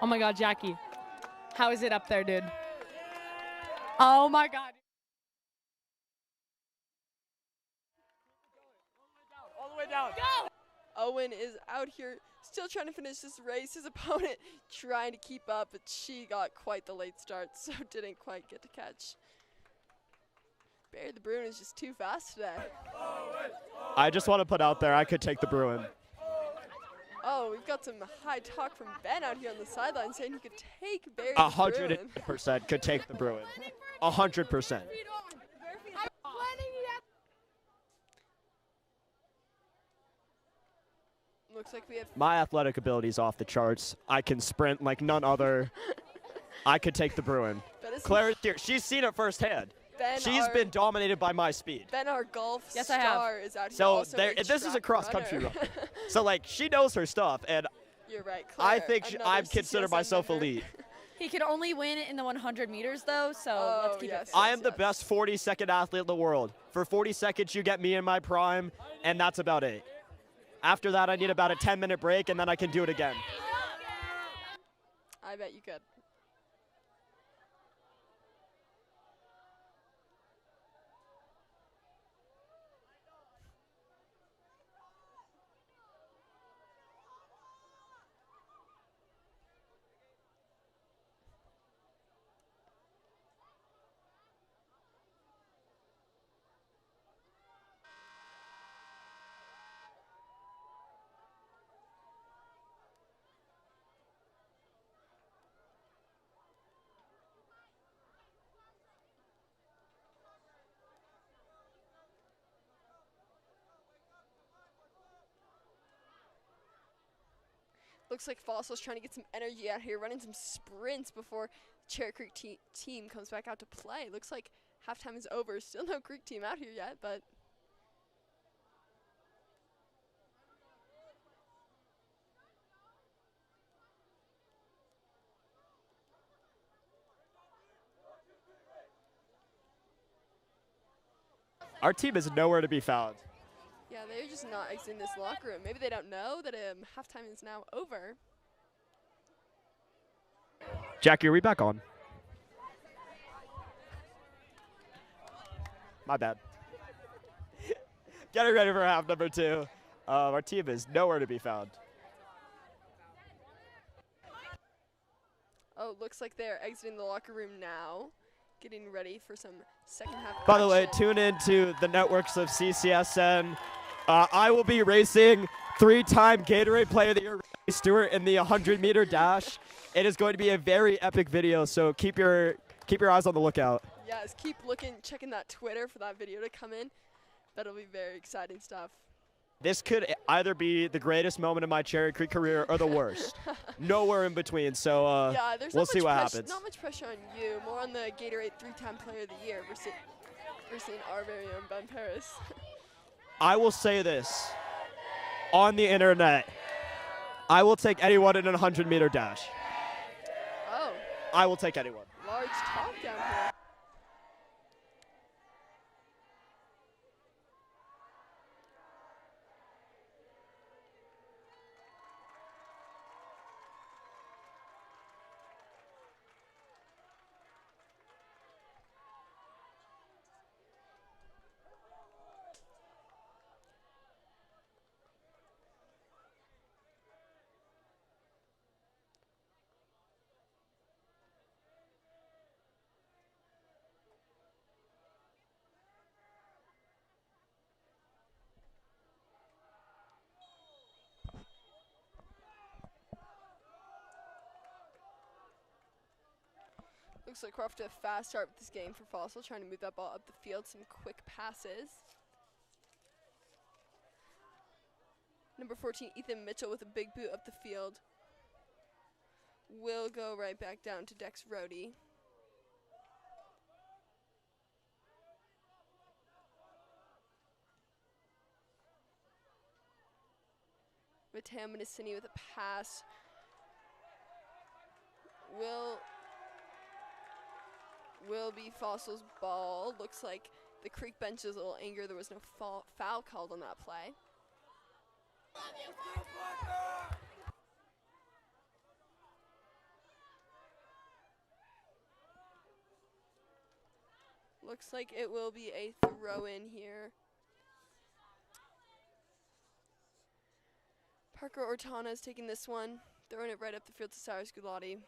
Oh my God, Jackie. How is it up there, dude? Oh my God. All the way down. Go! Owen is out here still trying to finish this race. His opponent trying to keep up, but she got quite the late start, so didn't quite get to catch. Barry the Bruin is just too fast today. I just want to put out there, I could take the Bruin. Oh, we've got some high talk from Ben out here on the sideline saying he could take Barry the Bruin. 100% could take the Bruin. 100%. Looks like we have My athletic ability is off the charts. I can sprint like none other. I could take the Bruin. Ben is Claire, here, she's seen it firsthand. Ben, She's our, been dominated by my speed. Ben, our golf Yes, I have. star, is out here. So also there, a this is a track cross-country runner. run. So like she knows her stuff, and You're right, Claire. I think another I consider CCSN myself member. elite. He could only win in the 100 meters, though, so Oh, let's keep yes. it. I am the best 40-second athlete in the world. For 40 seconds, you get me in my prime, and that's about it. After that, I need about a 10-minute break, and then I can do it again. I bet you could. Looks like Fossil's trying to get some energy out here, running some sprints before Cherry Creek team comes back out to play. Looks like halftime is over. Still no Creek team out here yet, but Our team is nowhere to be found. yeah, they're just not exiting this locker room. Maybe they don't know that halftime is now over. Jackie, are we back on? My bad. Getting ready for half number 2. Our team is nowhere to be found. Oh, looks like they're exiting the locker room now, getting ready for some second half By the way, action. tune in to the networks of CCSN. I will be racing 3-time Gatorade Player of the Year Riley Stewart in the 100-meter dash. It is going to be a very epic video, so keep your eyes on the lookout. Yes, keep checking that Twitter for that video to come in. That'll be very exciting stuff. This could either be the greatest moment of my Cherry Creek career or the worst. Nowhere in between, so Yeah, there's we'll see what happens. Not much pressure on you, more on the Gatorade 3-time Player of the Year versus our very own Ben Paris. I will say this on the internet. I will take anyone in a 100-meter dash. Oh, I will take anyone. large talk down here. Looks like we're off to a fast start with this game for Fossil, trying to move that ball up the field, some quick passes. Number 14, Ethan Mitchell with a big boot up the field. Will go right back down to Dex Rohde. Mateo Minicini with a pass. Will be Fossil's ball. Looks like the Creek bench is a little angry. There was no foul called on that play. Looks like it will be a throw-in here. Parker Ortana is taking this one, throwing it right up the field to Cyrus Gulati.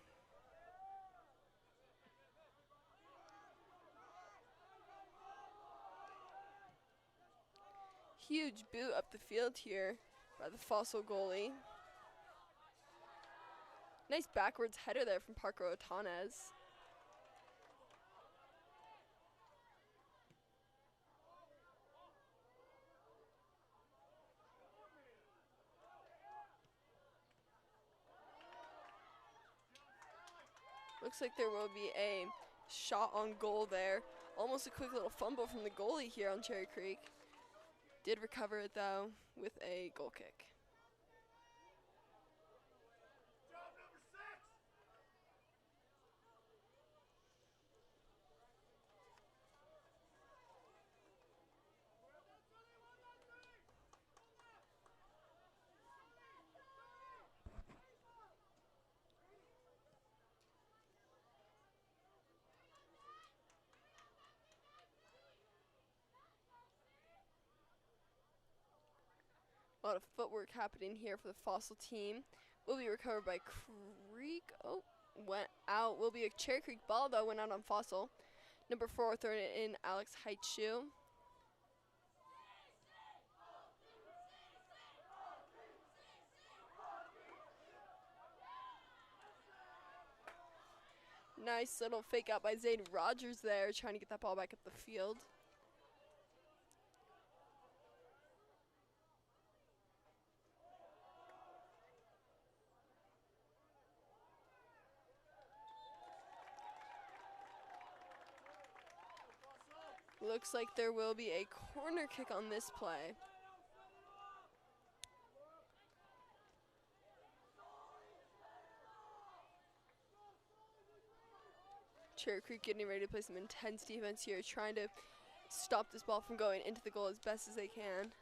Huge boot up the field here by the Fossil goalie. Nice backwards header there from Parker Otanez. Looks like there will be a shot on goal there. Almost a quick little fumble from the goalie here on Cherry Creek. Did recover it though with a goal kick. A lot of footwork happening here for the Fossil team. Will be recovered by Creek. Oh, went out. Will be a Cherry Creek ball though, went out on Fossil. Number 4, throwing it in, Alex Heitschu. Nice little fake out by Zane Rogers there, trying to get that ball back up the field. Looks like there will be a corner kick on this play. Cherry Creek getting ready to play some intense defense here, trying to stop this ball from going into the goal as best as they can.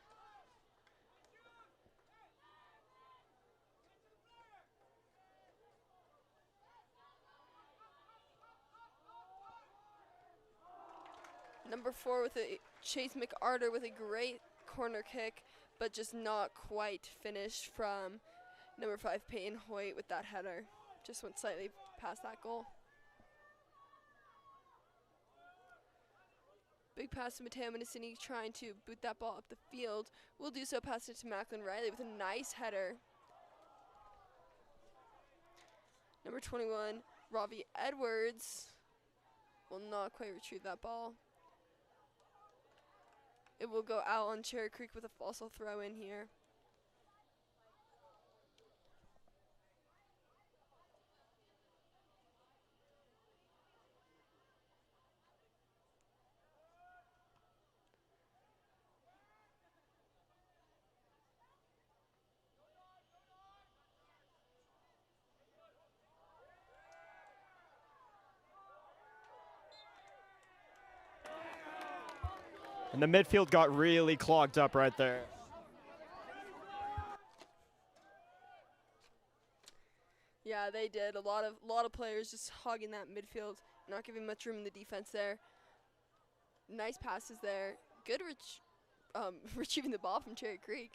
Number 4 with a Chase McArthur with a great corner kick, but just not quite finished from number 5 Peyton Hoyt with that header. Just went slightly past that goal. Big pass to Mateo Minicini trying to boot that ball up the field. Will do so, pass it to Macklin Riley with a nice header. Number 21, Ravi Edwards will not quite retrieve that ball. It will go out on Cherry Creek with a fossil throw in here. And the midfield got really clogged up right there. Yeah, they did. A lot of players just hogging that midfield, not giving much room in the defense there. Nice passes there. Good retrieving the ball from Cherry Creek.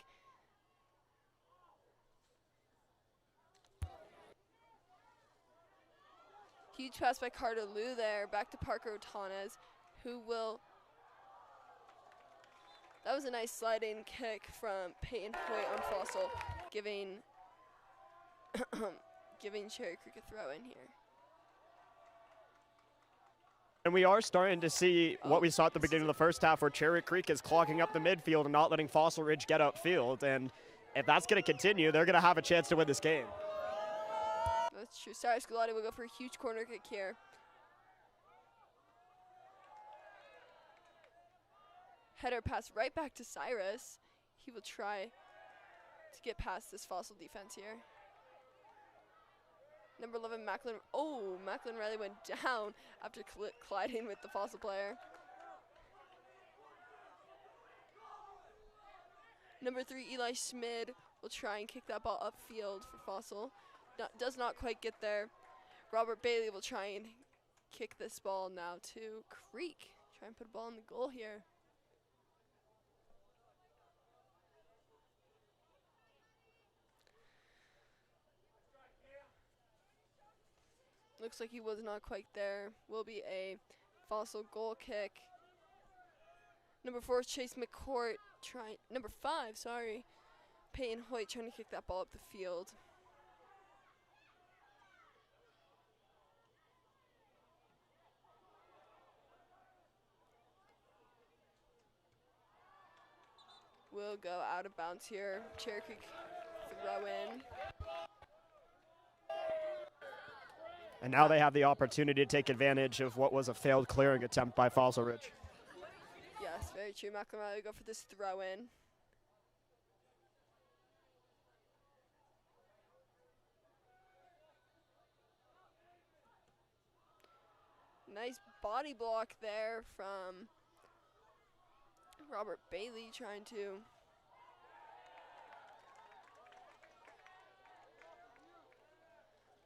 Huge pass by Carter Liu there. Back to Parker Otanes, who will... That was a nice sliding kick from Peyton Hoyt on Fossil, giving Cherry Creek a throw in here. And we are starting to see what we saw at the beginning of the first half, where Cherry Creek is clogging up the midfield and not letting Fossil Ridge get upfield. And if that's going to continue, they're going to have a chance to win this game. That's true. Cyrus Galati will go for a huge corner kick here. Header pass right back to Cyrus. He will try to get past this Fossil defense here. Number 11, Macklin. Oh, Macklin Riley went down after colliding with the Fossil player. Number 3, Eli Schmid will try and kick that ball upfield for Fossil. Does not quite get there. Robert Bailey will try and kick this ball now to Creek. Try and put a ball in the goal here. Looks like he was not quite there. Will be a Fossil goal kick. Number 4, Chase McCourt trying. Number 5, sorry, Peyton Hoyt trying to kick that ball up the field. Will go out of bounds here. Cherry Creek throw in. And now they have the opportunity to take advantage of what was a failed clearing attempt by Fossil Ridge. Yes, very true. Macklin Riley go for this throw in. Nice body block there from Robert Bailey trying to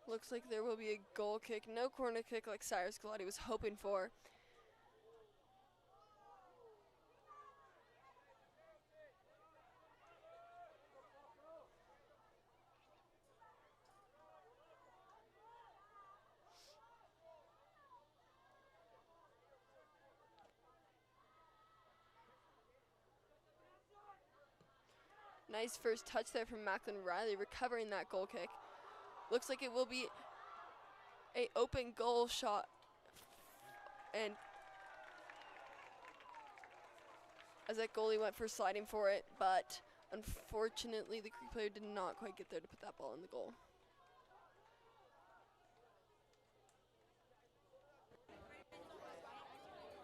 looks like there will be a goal kick. No corner kick like Cyrus Galati was hoping for. Nice first touch there from Macklin Riley, recovering that goal kick. Looks like it will be a open goal shot, and as that goalie went for sliding for it, but unfortunately the Creek player did not quite get there to put that ball in the goal.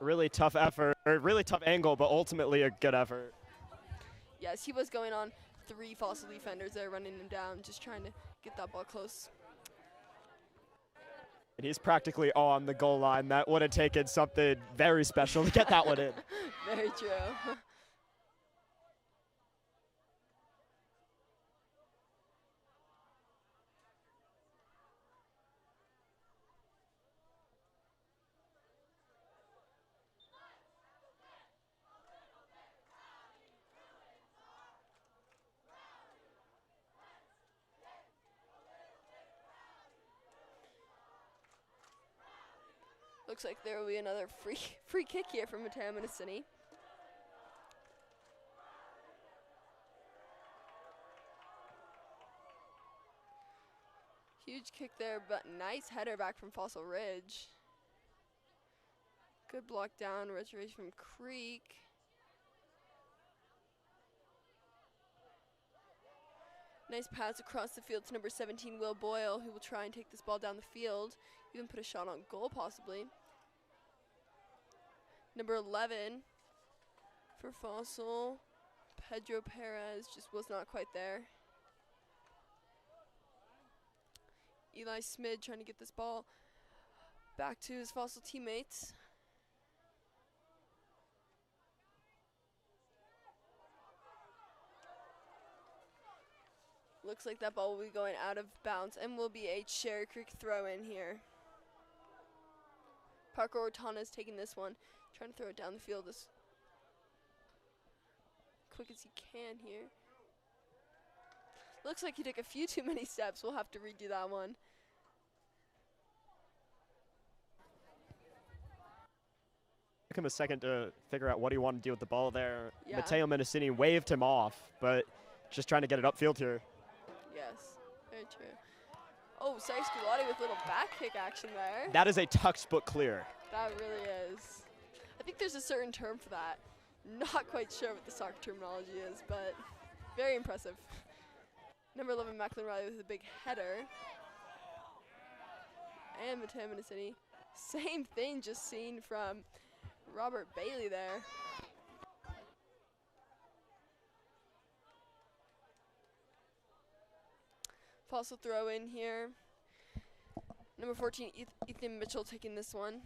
Really tough effort, or really tough angle, but ultimately a good effort. Yes, he was going on 3 Fossil defenders there, running him down, just trying to get that ball close. And he's practically on the goal line. That would have taken something very special to get that one in. Very true. Looks like there will be another free kick here from Mateo Mendocini. Huge kick there, but nice header back from Fossil Ridge. Good block down, restoration from Creek. Nice pass across the field to number 17, Will Boyle, who will try and take this ball down the field. Even put a shot on goal, possibly. Number 11 for Fossil, Pedro Perez, just was not quite there. Eli Smid trying to get this ball back to his Fossil teammates. Looks like that ball will be going out of bounds and will be a Cherry Creek throw in here. Parker Ortana is taking this one, trying to throw it down the field as quick as he can here. Looks like he took a few too many steps. We'll have to redo that one. Took him a second to figure out what he wanted to do with the ball there. Yeah. Mateo Mendocini waved him off, but just trying to get it upfield here. Yes, very true. Oh, Cyrus Gulati with a little back kick action there. That is a textbook clear. That really is. I think there's a certain term for that. Not quite sure what the soccer terminology is, but very impressive. Number 11, Macklin Riley with a big header. And Mateo Mendocini. Same thing just seen from Robert Bailey there. Fossil throw in here. Number 14, Ethan Mitchell taking this one.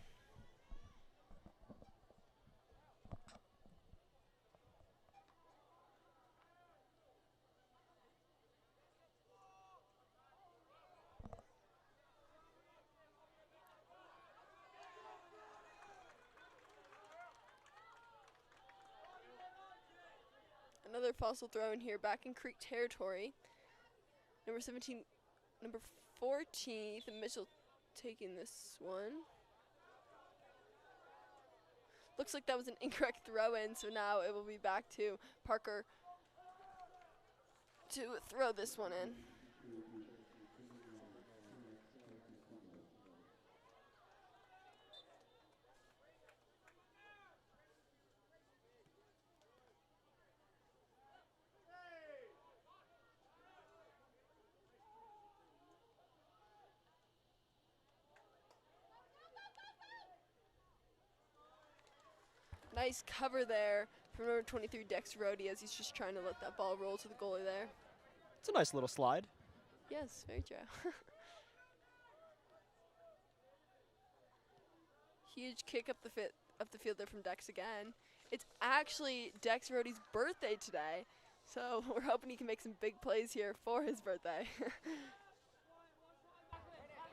Another Fossil throw in here, back in Creek territory. Number 17, number 14, Ethan Mitchell taking this one. Looks like that was an incorrect throw in, so now it will be back to Parker to throw this one in. Nice cover there from number 23, Dex Rhodey, as he's just trying to let that ball roll to the goalie there. It's a nice little slide. Yes, very true. Huge kick up the field there from Dex again. It's actually Dex Rhodey's birthday today, so we're hoping he can make some big plays here for his birthday.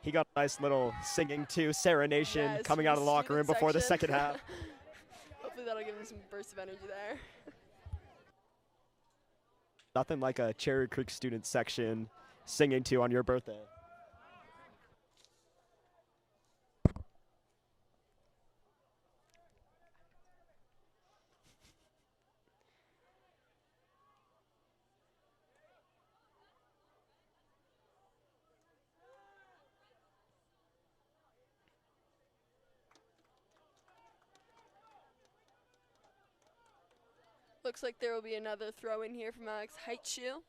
He got a nice little singing to Serenation Yes, coming from out of the locker room student before the section. second half. Hopefully that'll give him some bursts of energy there. Nothing like a Cherry Creek student section singing to on your birthday. Looks like there will be another throw in here from Alex Heitschuh.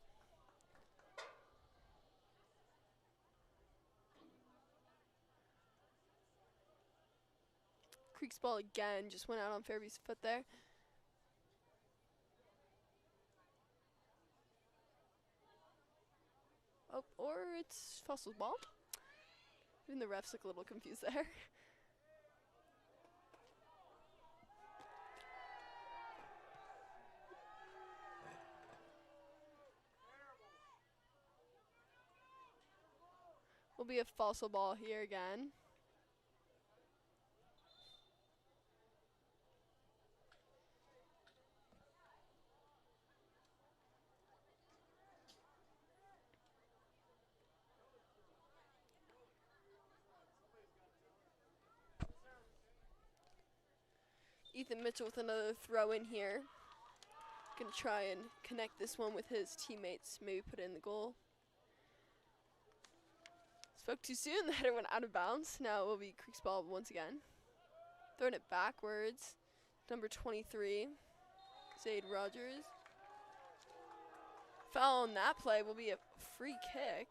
Creek's ball again, just went out on Fairview's foot there. Oh, or it's Fossil's ball. Even the refs look a little confused there. Will be a Fossil ball here again. Ethan Mitchell with another throw in here. Gonna try and connect this one with his teammates, maybe put it in the goal. Spoke too soon, the header went out of bounds. Now it will be Creek's ball once again. Throwing it backwards. Number 23, Zaid Rogers. Foul on that play will be a free kick.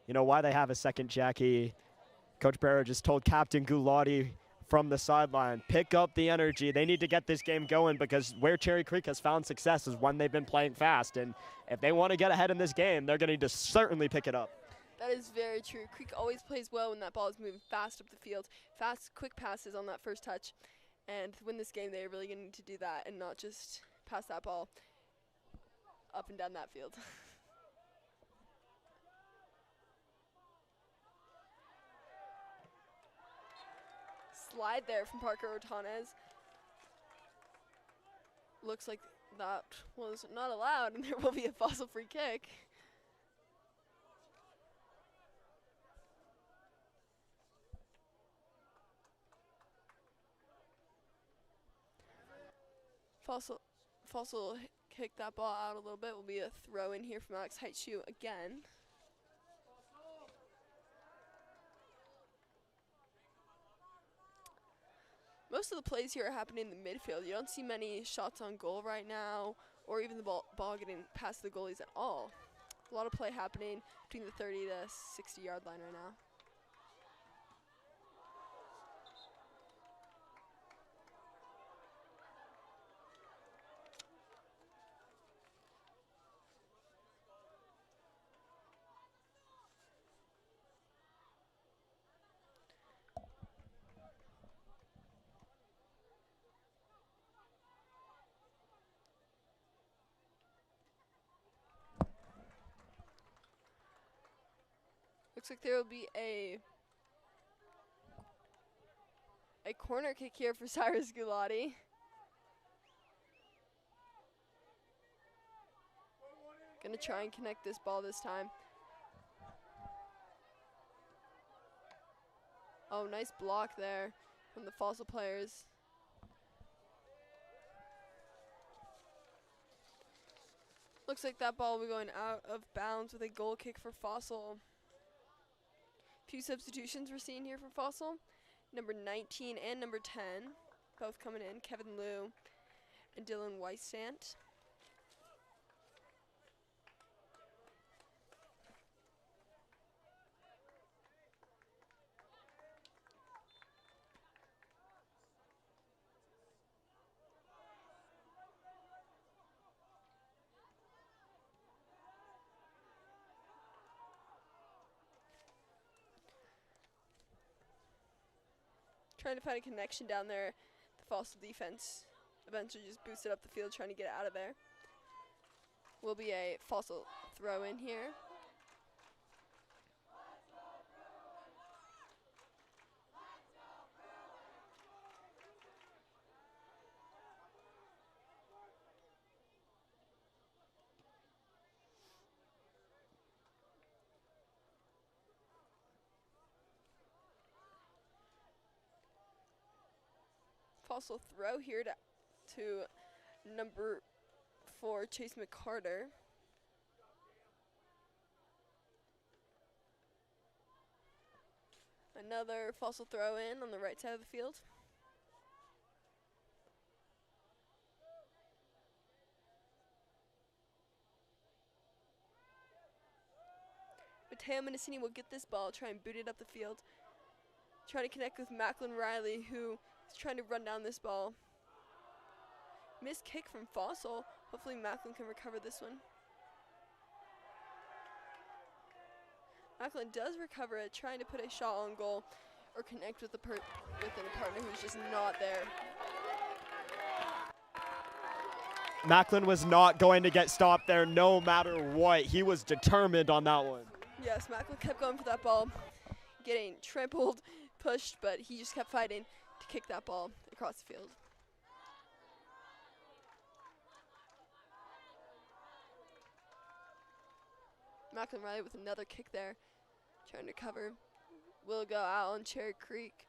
You know why they have a second, Jackie? Coach Barrow just told Captain Gulati from the sideline, pick up the energy. They need to get this game going because where Cherry Creek has found success is when they've been playing fast. And if they want to get ahead in this game, they're going to need to certainly pick it up. That is very true. Creek always plays well when that ball is moving fast up the field. Fast, quick passes on that first touch. And to win this game, they're really going to need to do that and not just pass that ball up and down that field. Slide there from Parker Ortanes. Looks like that was not allowed, and there will be a Fossil free kick. Fossil kicked that ball out a little bit. Will be a throw in here from Alex Heitshoe again. Most of the plays here are happening in the midfield. You don't see many shots on goal right now, or even the ball getting past the goalies at all. A lot of play happening between the 30 to 60 yard line right now. Looks like there will be a corner kick here for Cyrus Gulati. Gonna try and connect this ball this time. Oh, nice block there from the Fossil players. Looks like that ball will be going out of bounds with a goal kick for Fossil. Few substitutions we're seeing here for Fossil. Number 19 and number 10, both coming in. Kevin Liu and Dylan Weissant. Trying to find a connection down there. The Fossil defense eventually just boosted up the field trying to get out of there. Will be a Fossil throw in here. Fossil throw here to number 4, Chase McCarter. Another Fossil throw in on the right side of the field. Mateo Mendocini will get this ball, try and boot it up the field. Trying to connect with Macklin Riley, who is trying to run down this ball. Missed kick from Fossil. Hopefully Macklin can recover this one. Macklin does recover it, trying to put a shot on goal or connect with within a partner who's just not there. Macklin was not going to get stopped there no matter what. He was determined on that one. Yes, Macklin kept going for that ball, getting trampled, pushed, but he just kept fighting to kick that ball across the field. Macklin Riley with another kick there, trying to cover. Will go out on Cherry Creek.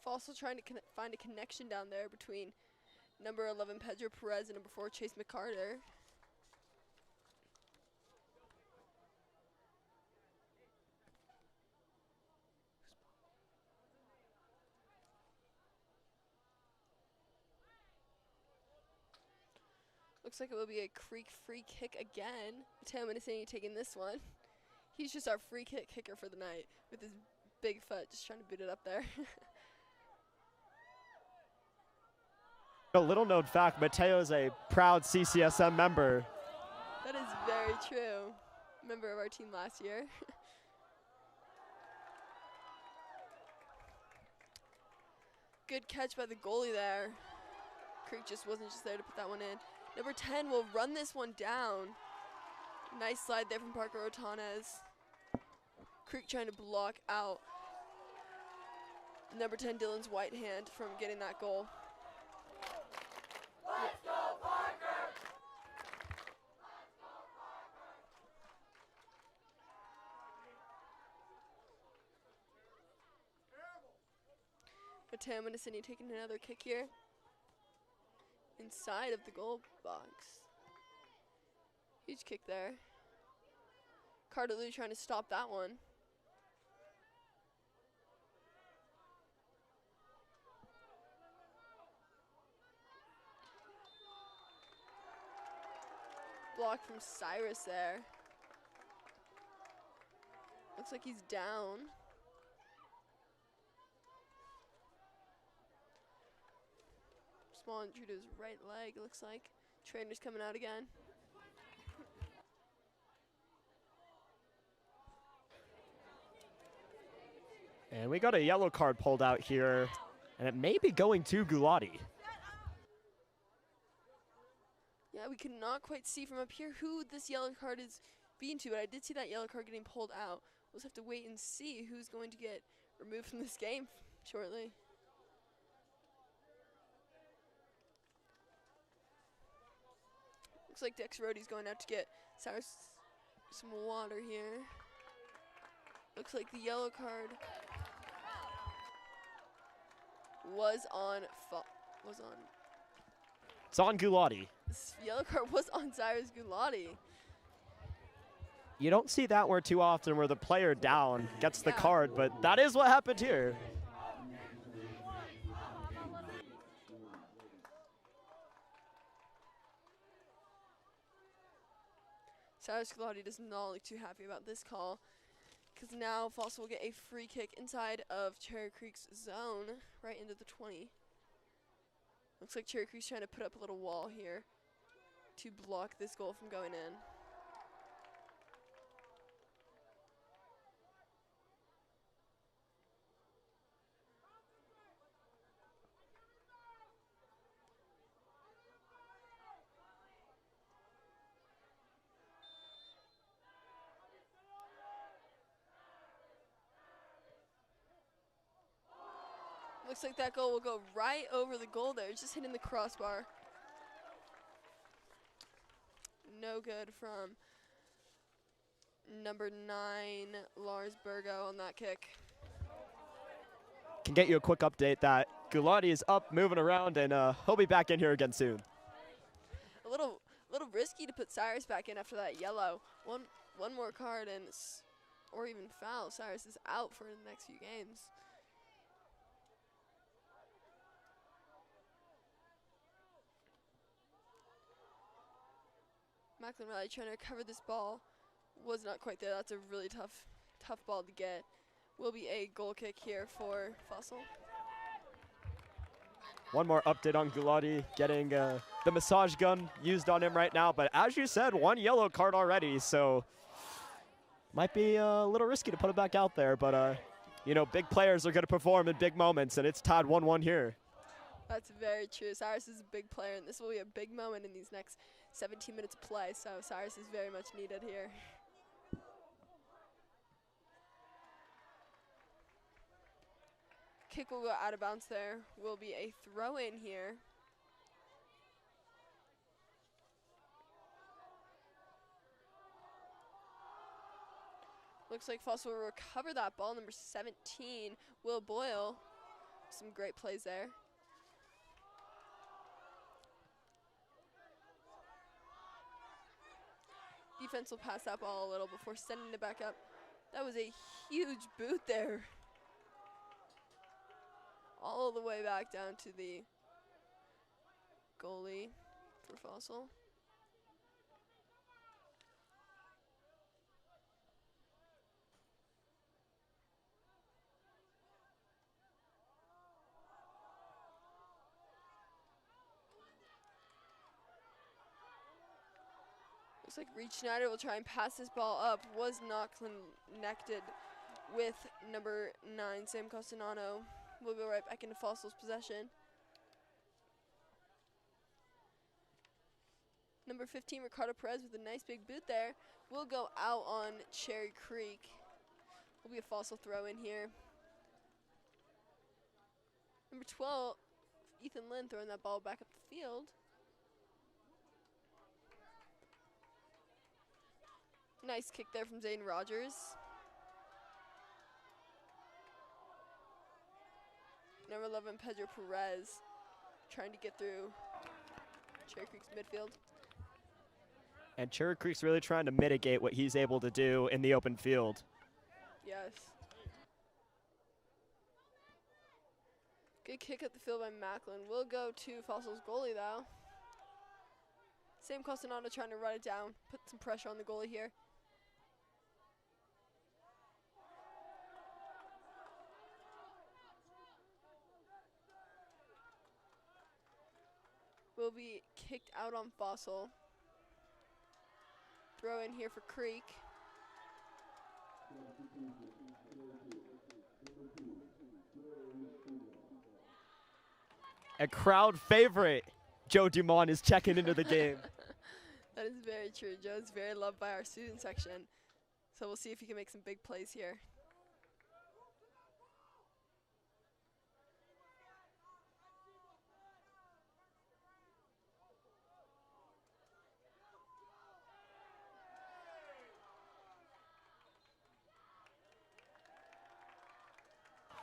Also trying to find a connection down there between number 11 Pedro Perez and number 4 Chase McCarter. Looks like it will be a Creek free kick again. Mateo Mendocini taking this one. He's just our free kick kicker for the night with his big foot, just trying to boot it up there. A little known fact, Mateo is a proud CCSN member. That is very true. Member of our team last year. Good catch by the goalie there. Creek just wasn't there to put that one in. Number 10 will run this one down. Nice slide there from Parker Otanes. Creek trying to block out number 10 Dylan's white hand from getting that goal. Let's go, Parker! Mateo Mendocini taking another kick here. Inside of the goal box. Huge kick there. Cardalou trying to stop that one. Block from Cyrus there. Looks like he's down. Small injury to his right leg, it looks like. Trainer's coming out again. And we got a yellow card pulled out here, and it may be going to Gulati. Yeah, we could not quite see from up here who this yellow card is being to, but I did see that yellow card getting pulled out. We'll just have to wait and see who's going to get removed from this game shortly. Looks like Dex Rody's going out to get Cyrus some water here. Looks like the yellow card was on. It's on Gulati. This yellow card was on Cyrus Gulati. You don't see that where too often where the player down gets the card, but that is what happened here. Cyrus Gulati does not look too happy about this call, because now Fossil will get a free kick inside of Cherry Creek's zone, right into the 20. Looks like Cherry Creek's trying to put up a little wall here to block this goal from going in. Looks like that goal will go right over the goal there, just hitting the crossbar. No good from number 9, Lars Burgo, on that kick. Can get you a quick update that Gulati is up, moving around, and he'll be back in here again soon. A little risky to put Cyrus back in after that yellow. One more card and or even foul. Cyrus is out for the next few games. Macklin Riley trying to recover this ball. Was not quite there. That's a really tough ball to get. Will be a goal kick here for Fossil. One more update on Gulati getting the massage gun used on him right now. But as you said, 1 yellow card already, so might be a little risky to put it back out there. But, you know, big players are going to perform in big moments, and it's tied 1-1 here. That's very true. Cyrus is a big player, and this will be a big moment in these next 17 minutes of play, so Cyrus is very much needed here. Kick will go out of bounds there. Will be a throw in here. Looks like Fossil will recover that ball. Number 17, Will Boyle. Some great plays there. Defense will pass that ball a little before sending it back up. That was a huge boot there. All the way back down to the goalie for Fossil. Looks like Reed Schneider will try and pass this ball up. Was not connected with number 9, Sam Castellano. We'll go right back into Fossil's possession. Number 15, Ricardo Perez with a nice big boot there. Will go out on Cherry Creek. Will be a Fossil throw in here. Number 12, Ethan Lynn throwing that ball back up the field. Nice kick there from Zayden Rogers. Number 11, Pedro Perez, trying to get through Cherry Creek's midfield. And Cherry Creek's really trying to mitigate what he's able to do in the open field. Yes. Good kick at the field by Macklin. Will go to Fossil's goalie though. Sam Castellano trying to run it down, put some pressure on the goalie here. Will be kicked out on Fossil. Throw in here for Creek. A crowd favorite, Joe Dumont, is checking into the game. That is very true. Joe's very loved by our student section. So we'll see if he can make some big plays here.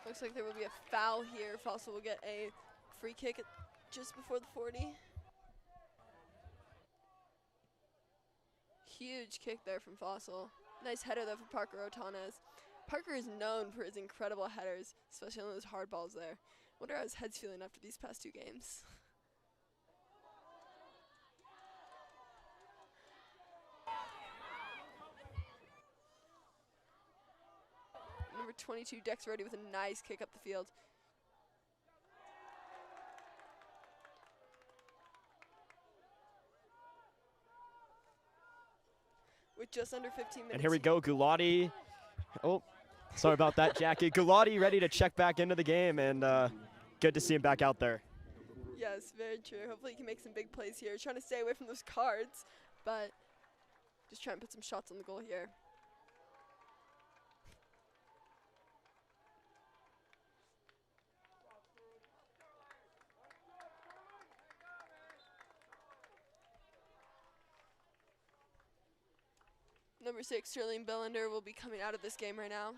Looks like there will be a foul here. Fossil will get a free kick at just before the 40. Huge kick there from Fossil. Nice header though for Parker Otanes. Parker is known for his incredible headers, especially on those hard balls there. Wonder how his head's feeling after these past 2 games. Number 22, Dex Rody with a nice kick up the field. With just under 15 minutes. And here we go, Gulati. Oh, sorry about that, Jackie. Gulati ready to check back into the game, and good to see him back out there. Yes, very true. Hopefully he can make some big plays here. Trying to stay away from those cards, but just trying to put some shots on the goal here. Number 6, Sterling Billender, will be coming out of this game right now.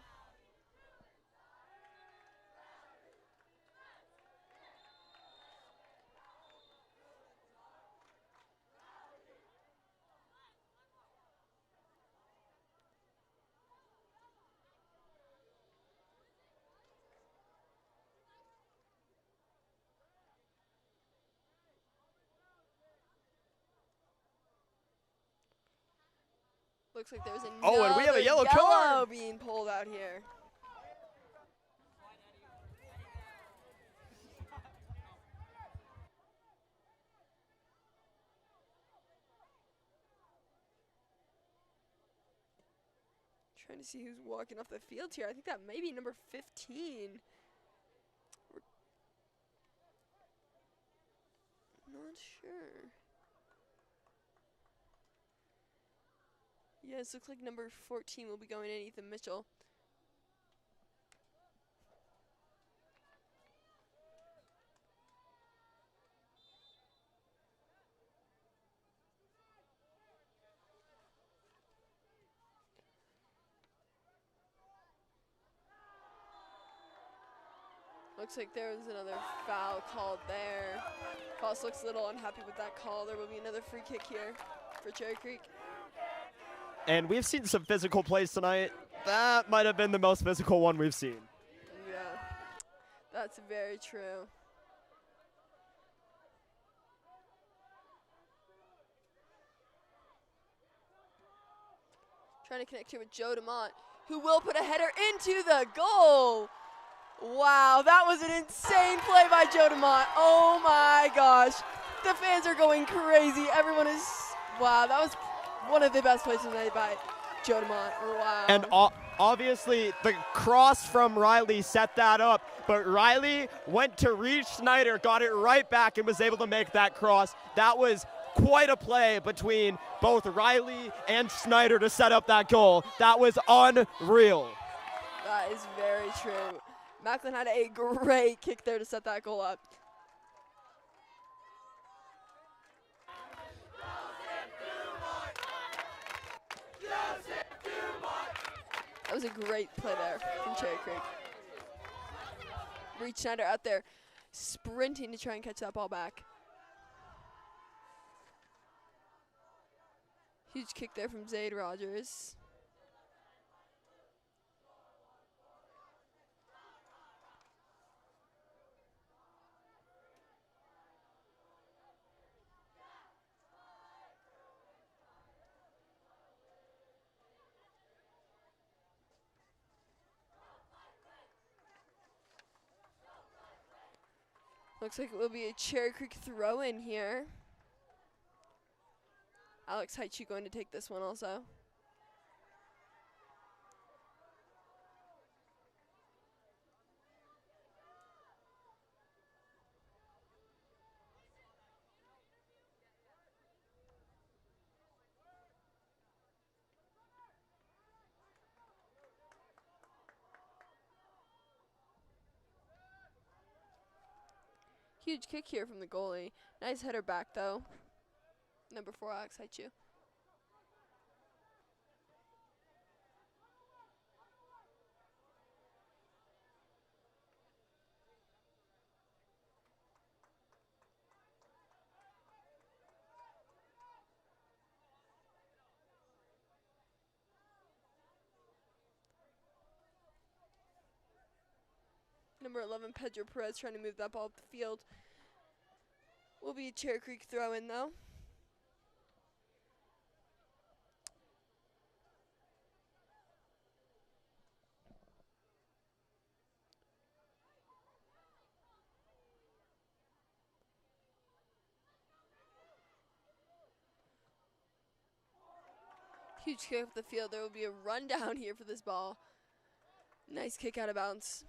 Looks like there's another Oh, and we have a yellow card. being pulled out here. Trying to see who's walking off the field here. I think that may be number 15. Not sure. Yes, looks like number 14 will be going in, Ethan Mitchell. Looks like there was another foul called there. Foss looks a little unhappy with that call. There will be another free kick here for Cherry Creek. And we've seen some physical plays tonight. That might have been the most physical one we've seen. Yeah, that's very true. Trying to connect here with Joe DeMont, who will put a header into the goal. Wow, that was an insane play by Joe DeMont. Oh my gosh. The fans are going crazy. Everyone is, wow, that was one of the best plays tonight by Joe DeMont. Wow. And obviously the cross from Riley set that up, but Riley went to reach Snyder, got it right back and was able to make that cross. That was quite a play between both Riley and Snyder to set up that goal. That was unreal. That is very true. Macklin had a great kick there to set that goal up. That was a great play there from Cherry Creek. Reed Schneider out there sprinting to try and catch that ball back. Huge kick there from Zayd Rogers. Looks like it will be a Cherry Creek throw in here. Alex Heichu going to take this one also. Huge kick here from the goalie. Nice header back though. Number 4, Alex Heichu. Number 11, Pedro Perez trying to move that ball up the field. Will be a Cherry Creek throw in though. Huge kick up the field. There will be a run down here for this ball. Nice kick out of bounds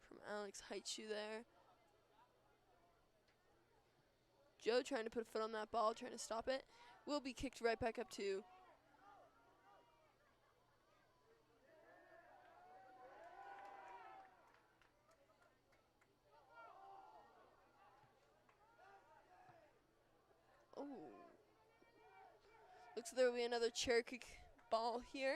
from Alex Heichu there. Joe trying to put a foot on that ball, trying to stop it. Will be kicked right back up to Looks like there will be another Cherry Creek ball here.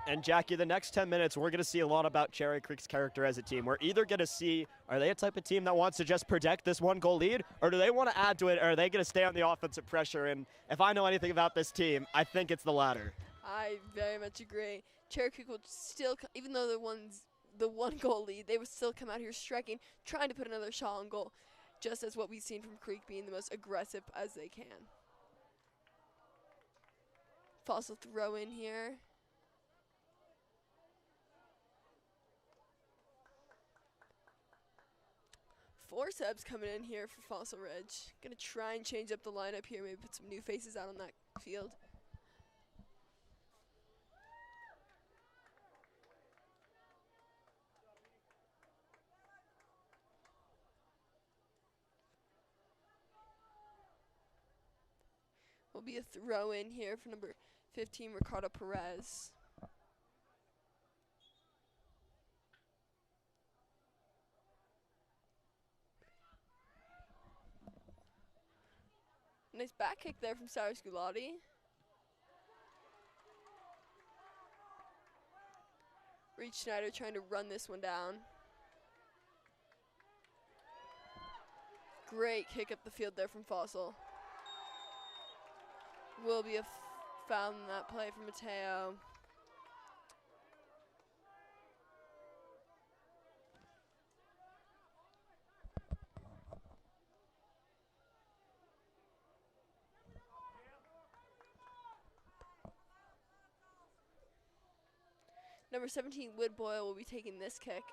And Jackie, the next 10 minutes, we're going to see a lot about Cherry Creek's character as a team. We're either going to see, are they a type of team that wants to just protect this 1-goal lead, or do they want to add to it, or are they going to stay on the offensive pressure? And if I know anything about this team, I think it's the latter. I very much agree. Cherry Creek will still, even though the 1-goal lead, they would still come out here striking, trying to put another shot on goal, just as what we've seen from Creek being the most aggressive as they can. Fossil throw in here. Four subs coming in here for Fossil Ridge. Gonna try and change up the lineup here, maybe put some new faces out on that field. Will be a throw in here for number 15, Ricardo Perez. Nice back kick there from Cyrus Gulati. Reed Schneider trying to run this one down. Great kick up the field there from Fossil. Will be a foul in that play from Mateo. Number 17, Woodboyle, will be taking this kick.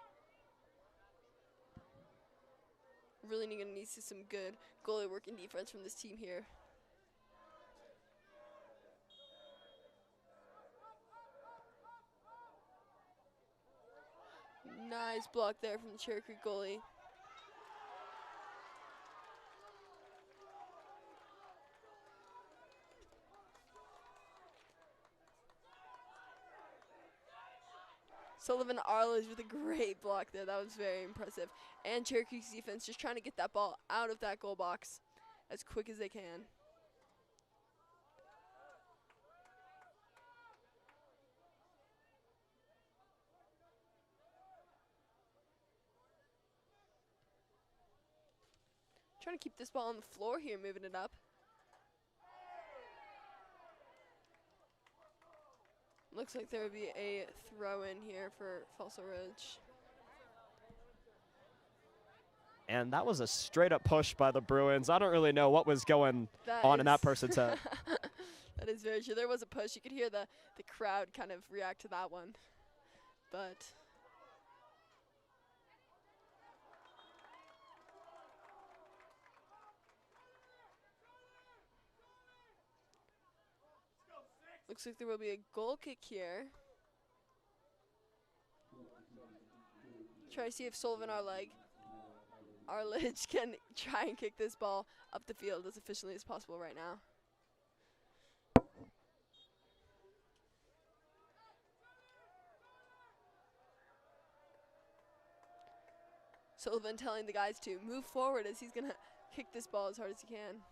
Really going to need some good goalie work and defense from this team here. Nice block there from the Cherry Creek goalie. Sullivan Arledge with a great block there. That was very impressive. And Cherry Creek's defense just trying to get that ball out of that goal box as quick as they can. Trying to keep this ball on the floor here, moving it up. Looks like there would be a throw in here for Fossil Ridge. And that was a straight up push by the Bruins. I don't really know what was going on in that person's head. That is very true. There was a push. You could hear the crowd kind of react to that one. But looks like there will be a goal kick here. Try to see if Sullivan Arledge can try and kick this ball up the field as efficiently as possible right now. Sullivan telling the guys to move forward as he's going to kick this ball as hard as he can.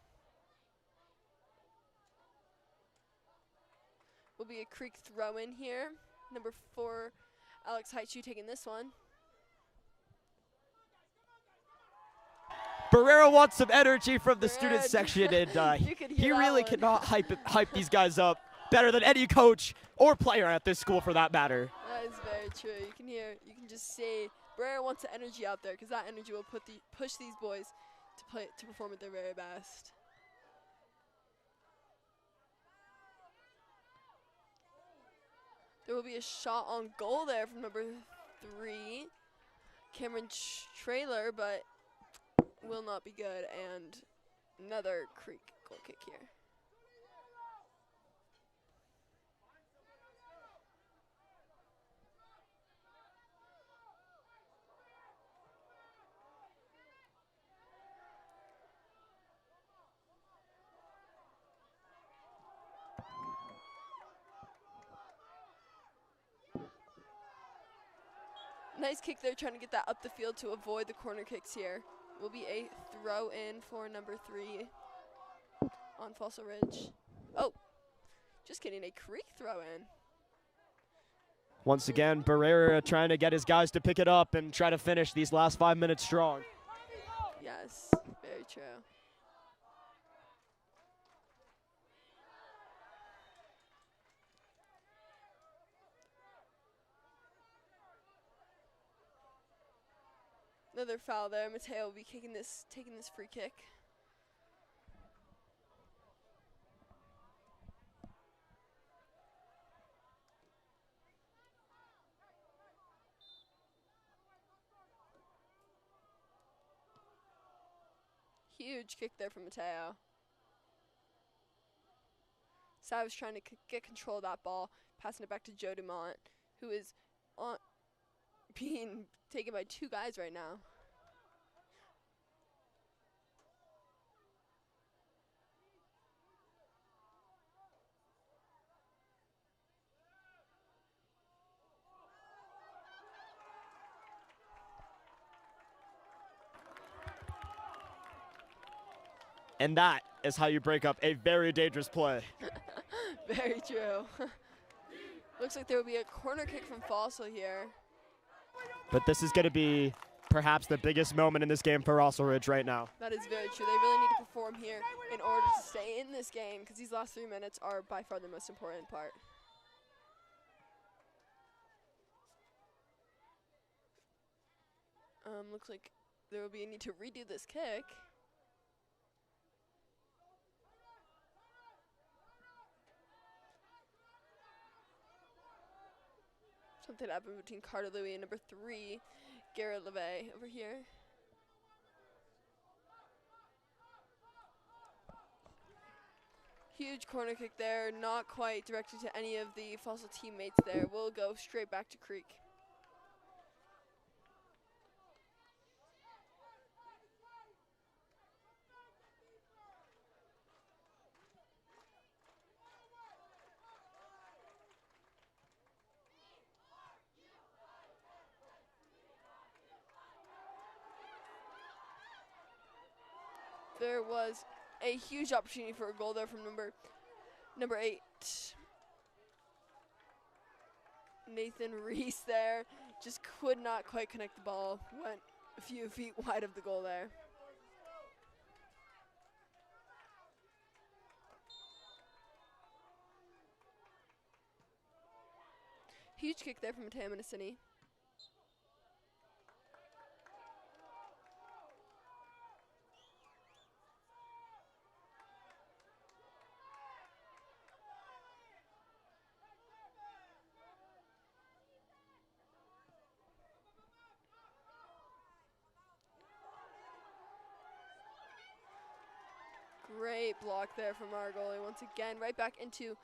Will be a Creek throw in here. Number 4, Alex Haichu taking this one. Barrera wants some energy from the student section, and he really cannot hype these guys up better than any coach or player at this school, for that matter. That is very true. You can just see Barrera wants the energy out there because that energy will push these boys to perform at their very best. There will be a shot on goal there from number 3, Cameron Trailer, but will not be good, and another Creek goal kick here. Nice kick there, trying to get that up the field to avoid the corner kicks here. Will be a throw in for number 3, on Fossil Ridge. Oh, just getting a Creek throw in. Once again, Barrera trying to get his guys to pick it up and try to finish these last 5 minutes strong. Yes, very true. Another foul there. Mateo will be taking this free kick. Huge kick there from Mateo. Sav was trying to get control of that ball, passing it back to Joe Dumont, who is being taken by 2 guys right now. And that is how you break up a very dangerous play. Very true. Looks like there will be a corner kick from Fossil here. But this is going to be perhaps the biggest moment in this game for Fossil Ridge right now. That is very true. They really need to perform here in order to stay in this game, because these last 3 minutes are by far the most important part. Looks like there will be a need to redo this kick. Something happened between Carter Louie and number 3, Garrett LeVay over here. Huge corner kick there, not quite directed to any of the Fossil teammates there. We'll go straight back to Creek. There was a huge opportunity for a goal there from number 8. Nathan Reese there just could not quite connect the ball. Went a few feet wide of the goal there. Huge kick there from Mateo Minicini. Great block there from our goalie once again. Right back into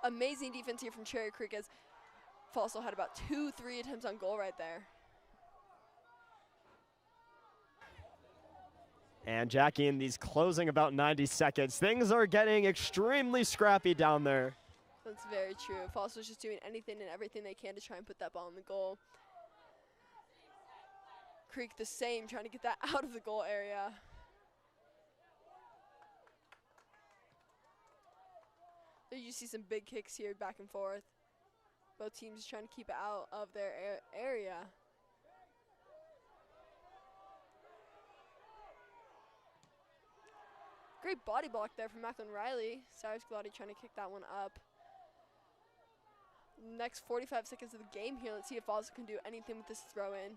amazing defense here from Cherry Creek, as Fossil had about 2-3 attempts on goal right there. And Jackie, in these closing about 90 seconds, things are getting extremely scrappy down there. That's very true. Fossil's just doing anything and everything they can to try and put that ball in the goal. Creek the same, trying to get that out of the goal area. There you see some big kicks here back and forth. Both teams trying to keep it out of their area. Great body block there from Macklin Riley. Cyrus Galati trying to kick that one up. Next 45 seconds of the game here. Let's see if Fossil can do anything with this throw in.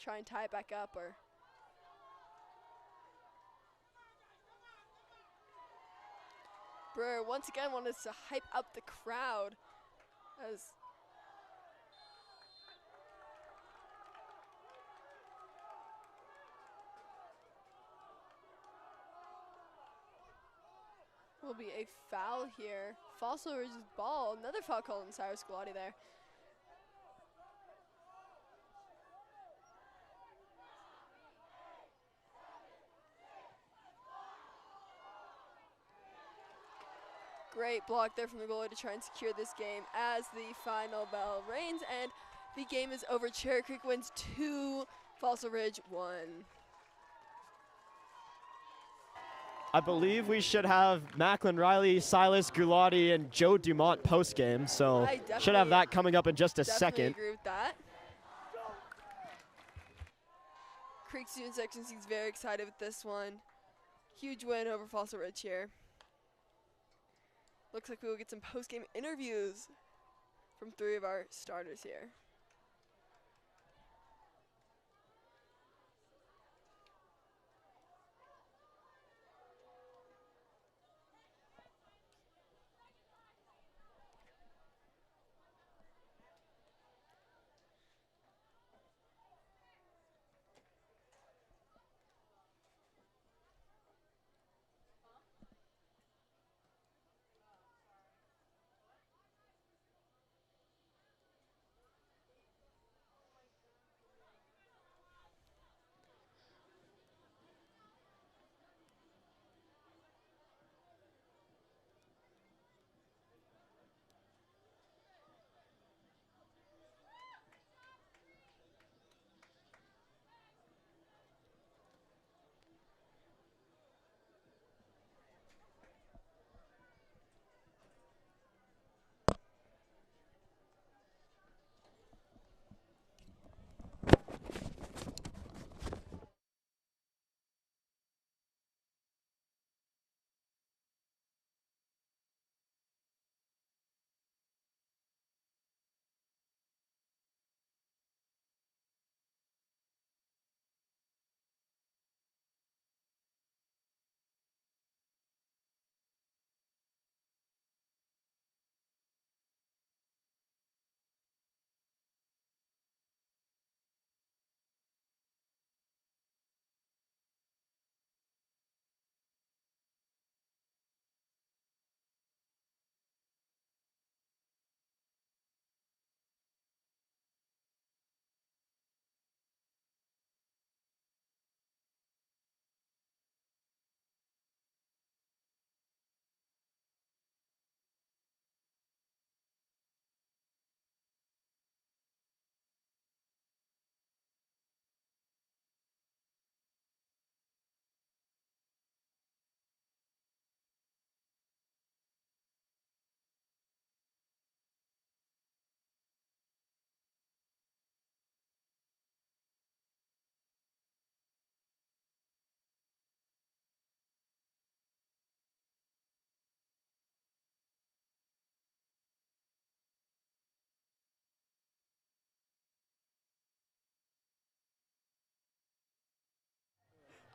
Try and tie it back up, or Brewer once again wanted to hype up the crowd as will be a foul here. Fossil Ridge's ball, another foul call on Cyrus Galati there. Great block there from the goalie to try and secure this game as the final bell rings, and the game is over. Cherry Creek wins 2, Fossil Ridge 1. I believe we should have Macklin Riley, Silas Gulati, and Joe Dumont post-game, so should have that coming up in just a second. Agree with that. Creek student section seems very excited with this one. Huge win over Fossil Ridge here. Looks like we will get some post-game interviews from 3 of our starters here.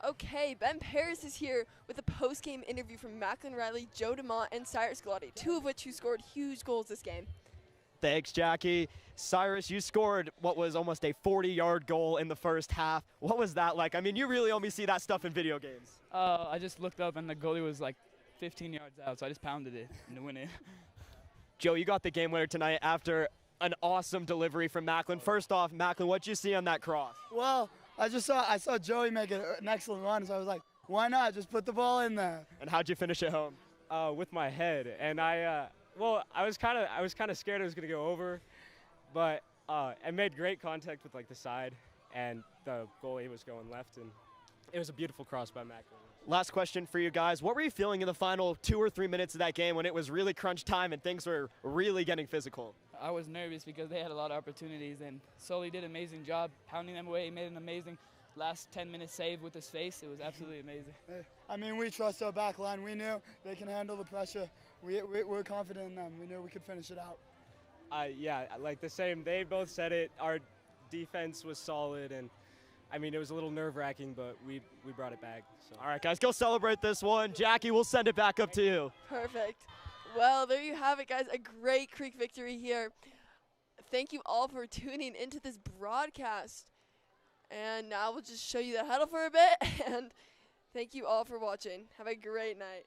Okay, Ben Paris is here with a post-game interview from Macklin Riley, Joe DeMont, and Cyrus Galati, 2 of which who scored huge goals this game. Thanks, Jackie. Cyrus, you scored what was almost a 40-yard goal in the first half. What was that like? I mean, you really only see that stuff in video games. I just looked up and the goalie was like 15 yards out, so I just pounded it to win it. Joe, you got the game winner tonight after an awesome delivery from Macklin. First off, Macklin, what'd you see on that cross? Well, I saw Joey make an excellent run, so I was like, why not? Just put the ball in there. And how'd you finish it home? With my head, and I was kind of scared it was gonna go over, but I made great contact with like the side, and the goalie was going left, and it was a beautiful cross by Macklin. Last question for you guys. What were you feeling in the final 2 or 3 minutes of that game when it was really crunch time and things were really getting physical? I was nervous because they had a lot of opportunities, and Sully did an amazing job pounding them away. He made an amazing last 10-minute save with his face. It was absolutely amazing. I mean, we trust our back line. We knew they can handle the pressure. We're confident in them. We knew we could finish it out. Yeah, like the same. They both said it. Our defense was solid, and I mean, it was a little nerve-wracking, but we brought it back. So. All right, guys, go celebrate this one. Jackie, we'll send it back up to you. Perfect. Well, there you have it, guys. A great Creek victory here. Thank you all for tuning into this broadcast. And now we'll just show you the huddle for a bit. And thank you all for watching. Have a great night.